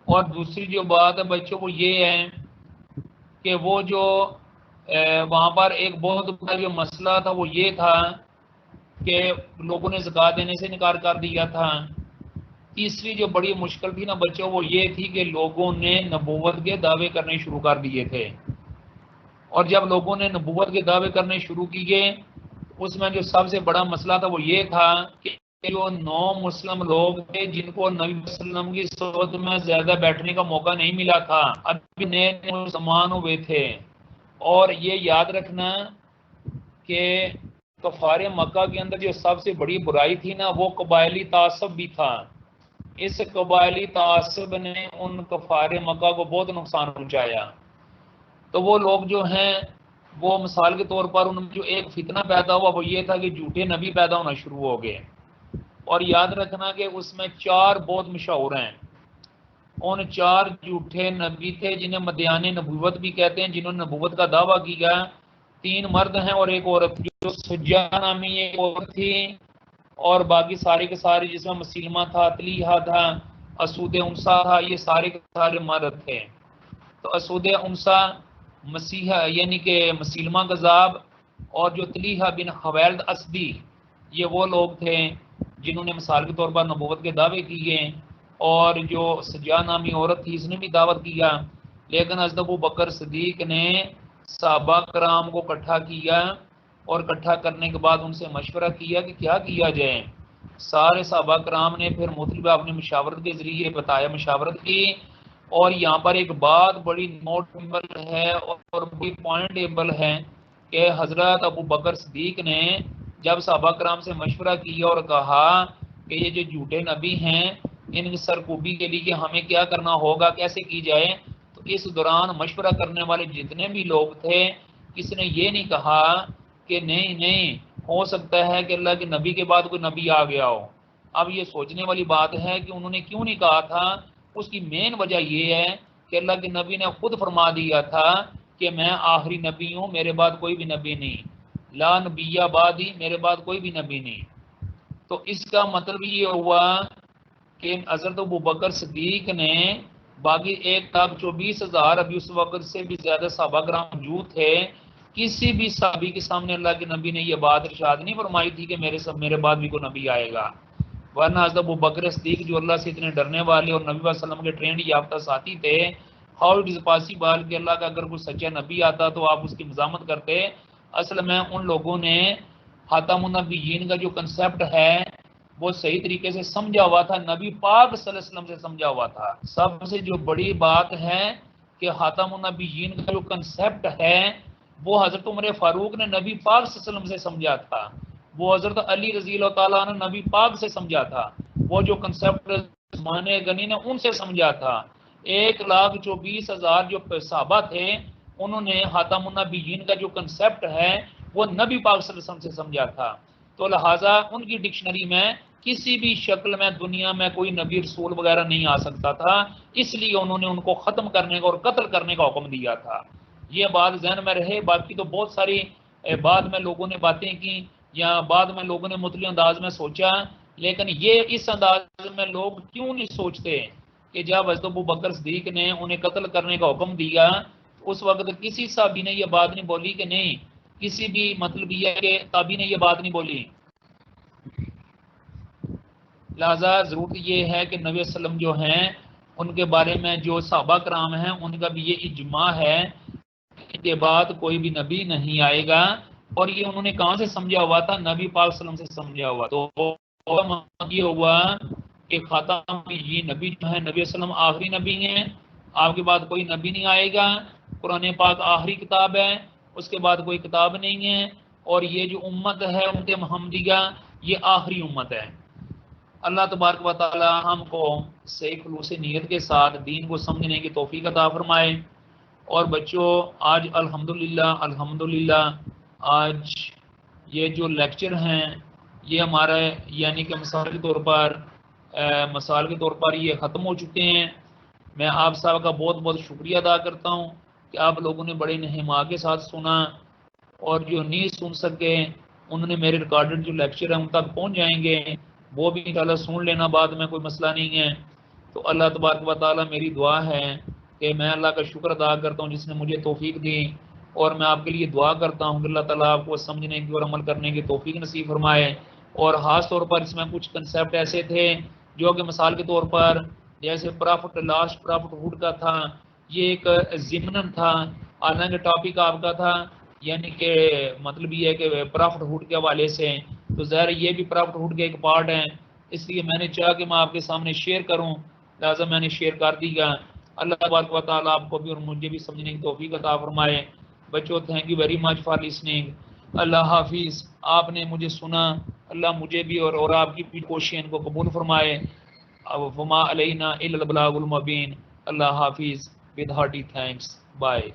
اور دوسری جو بات ہے بچوں وہ یہ ہے کہ وہ جو وہاں پر ایک بہت بڑا جو مسئلہ تھا وہ یہ تھا کہ لوگوں نے زکوٰۃ دینے سے انکار کر دیا تھا. تیسری جو بڑی مشکل تھی نا بچوں وہ یہ تھی کہ لوگوں نے نبوت کے دعوے کرنے شروع کر دیے تھے. اور جب لوگوں نے نبوت کے دعوے کرنے شروع کیے اس میں جو سب سے بڑا مسئلہ تھا وہ یہ تھا کہ جو نو مسلم لوگ تھے جن کو نبی صلی اللہ علیہ وسلم کی صحبت میں زیادہ بیٹھنے کا موقع نہیں ملا تھا، ابھی نئے مسلمان ہوئے تھے. اور یہ یاد رکھنا کہ کفار مکہ کے اندر جو سب سے بڑی برائی تھی نا وہ قبائلی تعصب بھی تھا. اس قبائلی تعصب نے ان کفار مکہ کو بہت نقصان پہنچایا. تو وہ لوگ جو ہیں وہ مثال کے طور پر ان میں جو ایک فتنہ پیدا ہوا وہ یہ تھا کہ جھوٹے نبی پیدا ہونا شروع ہو گئے. اور یاد رکھنا کہ اس میں 4 بہت مشہور ہیں. ان 4 جھوٹے نبی تھے جنہیں مدیان نبوت بھی کہتے ہیں، جنہوں نے نبوت کا دعویٰ کیا. 3 مرد ہیں اور ایک عورت، جو سجا نامی ایک عورت تھی، اور باقی سارے کے سارے جس میں مسلمہ تھا، تلیحہ تھا، اسود انسا تھا، یہ سارے کے سارے مرد تھے. تو اسود انسا مسیحا یعنی کہ مسلمہ کذاب، اور جو تلیحہ بن خویلد اسدی یہ وہ لوگ تھے جنہوں نے مثال کے طور پر نبوت کے دعوے کیے. اور جو سجا نامی عورت تھی اس نے بھی دعوت کیا. لیکن حضرت ابو بکر صدیق نے صحابہ کرام کو اکٹھا کیا اور اکٹھا کرنے کے بعد ان سے مشورہ کیا کہ کیا کیا جائے. سارے صحابہ کرام نے پھر مطلب اپنی مشاورت کے ذریعے بتایا، مشاورت کی. اور یہاں پر ایک بات بڑی نوٹیبل ہے اور بڑی پوائنٹیبل ہے کہ حضرت ابو بکر صدیق نے جب صحابہ کرام سے مشورہ کیا اور کہا کہ یہ جو جھوٹے نبی ہیں ان کی سرکوبی کے لیے ہمیں کیا کرنا ہوگا، کیسے کی جائے، تو اس دوران مشورہ کرنے والے جتنے بھی لوگ تھے کسی نے یہ نہیں کہا کہ نہیں ہو سکتا ہے کہ اللہ کے نبی کے بعد کوئی نبی آ گیا ہو. اب یہ سوچنے والی بات ہے کہ انہوں نے کیوں نہیں کہا تھا. اس کی مین وجہ یہ ہے کہ اللہ کے نبی نے خود فرما دیا تھا کہ میں آخری نبی ہوں، میرے بعد کوئی بھی نبی نہیں، لا نبی بعدی، میرے بعد کوئی بھی نبی نہیں. تو اس کا مطلب یہ ہوا کہ حضرت ابو بکر صدیق نے باقی 1,24,000 ابھی اس وقت سے بھی زیادہ صحابہ کرام موجود تھے، کسی بھی صحابی کے سامنے اللہ کے نبی نے یہ بات ارشاد نہیں فرمائی تھی کہ میرے بعد بھی کوئی نبی آئے گا. ورنہ حضرت ابو بکر صدیق جو اللہ سے اتنے ڈرنے والے اور نبی صلی اللہ علیہ وسلم کے ٹرینڈ یافتہ ساتھی تھے، ہاؤ اٹ از پاسبل کہ اللہ کا اگر کوئی سچا نبی آتا تو آپ اس کی مزاحمت کرتے. اصل میں ان لوگوں نے خاتم النبیین کا جو کنسیپٹ ہے وہ صحیح طریقے سے سمجھا ہوا تھا، نبی پاک صلی اللہ علیہ وسلم سے سمجھا ہوا تھا۔ سب سے جو بڑی بات ہے کہ خاتم النبیین کا جو کنسیپٹ ہے وہ حضرت عمر فاروق نے نبی پاک صلی اللہ علیہ وسلم سے سمجھا تھا، وہ حضرت علی رضی اللہ تعالیٰ نے نبی پاک سے سمجھا تھا، وہ جو کنسیپٹ عثمان غنی نے ان سے سمجھا تھا۔ 1,24,000 جو صحابہ تھے انہوں نے خاتم النبیین کا جو کنسیپٹ ہے وہ نبی پاک صلی اللہ علیہ وسلم سے سمجھا تھا، تو لہٰذا ان کی ڈکشنری میں کسی بھی شکل میں دنیا میں کوئی نبی رسول وغیرہ نہیں آ سکتا تھا، اس لیے انہوں نے ان کو ختم کرنے کا اور قتل کرنے کا حکم دیا تھا۔ یہ بات ذہن میں رہے، باقی تو بہت ساری بعد میں لوگوں نے باتیں کی یا بعد میں لوگوں نے مطلع انداز میں سوچا، لیکن یہ اس انداز میں لوگ کیوں نہیں سوچتے کہ جب حضرت ابوبکر صدیق نے انہیں قتل کرنے کا حکم دیا اس وقت کسی صحابی نے یہ بات نہیں بولی کہ نہیں، کسی بھی مطلب یہ کہ تابعی نے یہ بات نہیں بولی۔ لہذا ضرورت یہ ہے کہ نبی صلی اللہ علیہ وسلم جو ہیں ان کے بارے میں جو صحابہ کرام ہیں ان کا بھی یہ اجماع ہے کہ کے بعد کوئی بھی نبی نہیں آئے گا، اور یہ انہوں نے کہاں سے سمجھا ہوا تھا؟ نبی پاک صلی اللہ علیہ وسلم سے سمجھا ہوا۔ تو یہ ہوا کہ خاتم یہ نبی جو ہے نبی صلی اللہ علیہ وسلم آخری نبی ہیں، آپ کے بعد کوئی نبی نہیں آئے گا، قرآن پاک آخری کتاب ہے، اس کے بعد کوئی کتاب نہیں ہے، اور یہ جو امت ہے امت محمدیہ یہ آخری امت ہے۔ اللہ تبارک و تعالی ہم کو صحیح خلوص نیت کے ساتھ دین کو سمجھنے کی توفیق عطا فرمائے۔ اور بچوں آج الحمدللہ آج یہ جو لیکچر ہیں یہ ہمارا یعنی کہ مثال کے طور پر یہ ختم ہو چکے ہیں۔ میں آپ صاحب کا بہت بہت شکریہ ادا کرتا ہوں کہ آپ لوگوں نے بڑے انہمام کے ساتھ سنا، اور جو نہیں سن سکے انہوں نے میرے ریکارڈڈ جو لیکچر ہیں ان تک پہنچ جائیں گے، وہ بھی انشاءاللہ سن لینا، بعد میں کوئی مسئلہ نہیں ہے۔ تو اللہ تبارک و تعالیٰ میری دعا ہے کہ میں اللہ کا شکر ادا کرتا ہوں جس نے مجھے توفیق دی، اور میں آپ کے لیے دعا کرتا ہوں کہ اللہ تعالیٰ آپ کو سمجھنے کی اور عمل کرنے کی توفیق نصیب فرمائے۔ اور خاص طور پر اس میں کچھ کنسیپٹ ایسے تھے جو کہ مثال کے طور پر جیسے پرافٹ لاسٹ پرافٹ ہوڈ کا تھا، یہ ایک ضمنن تھا، حالانکہ ٹاپک آپ کا تھا یعنی کہ مطلب یہ ہے کہ پرافٹ ہوڈ کے حوالے سے، تو ظاہر یہ بھی پرافٹ ہوڈ کا ایک پارٹ ہے، اس لیے میں نے چاہا کہ میں آپ کے سامنے شیئر کروں، لہٰذا میں نے شیئر کر دیا۔ اللہ تبارک و تعالیٰ آپ کو بھی اور مجھے بھی سمجھنے کی توفیق عطا فرمائے۔ بچوں thank you very much for listening. اللہ حافظ۔ آپ نے مجھے سنا، اللہ مجھے بھی اور آپ کی بھی کوششیں کو قبول فرمائے۔ وما علینا الا البلاغ المبین۔ اللہ حافظ، with hearty thanks. Bye.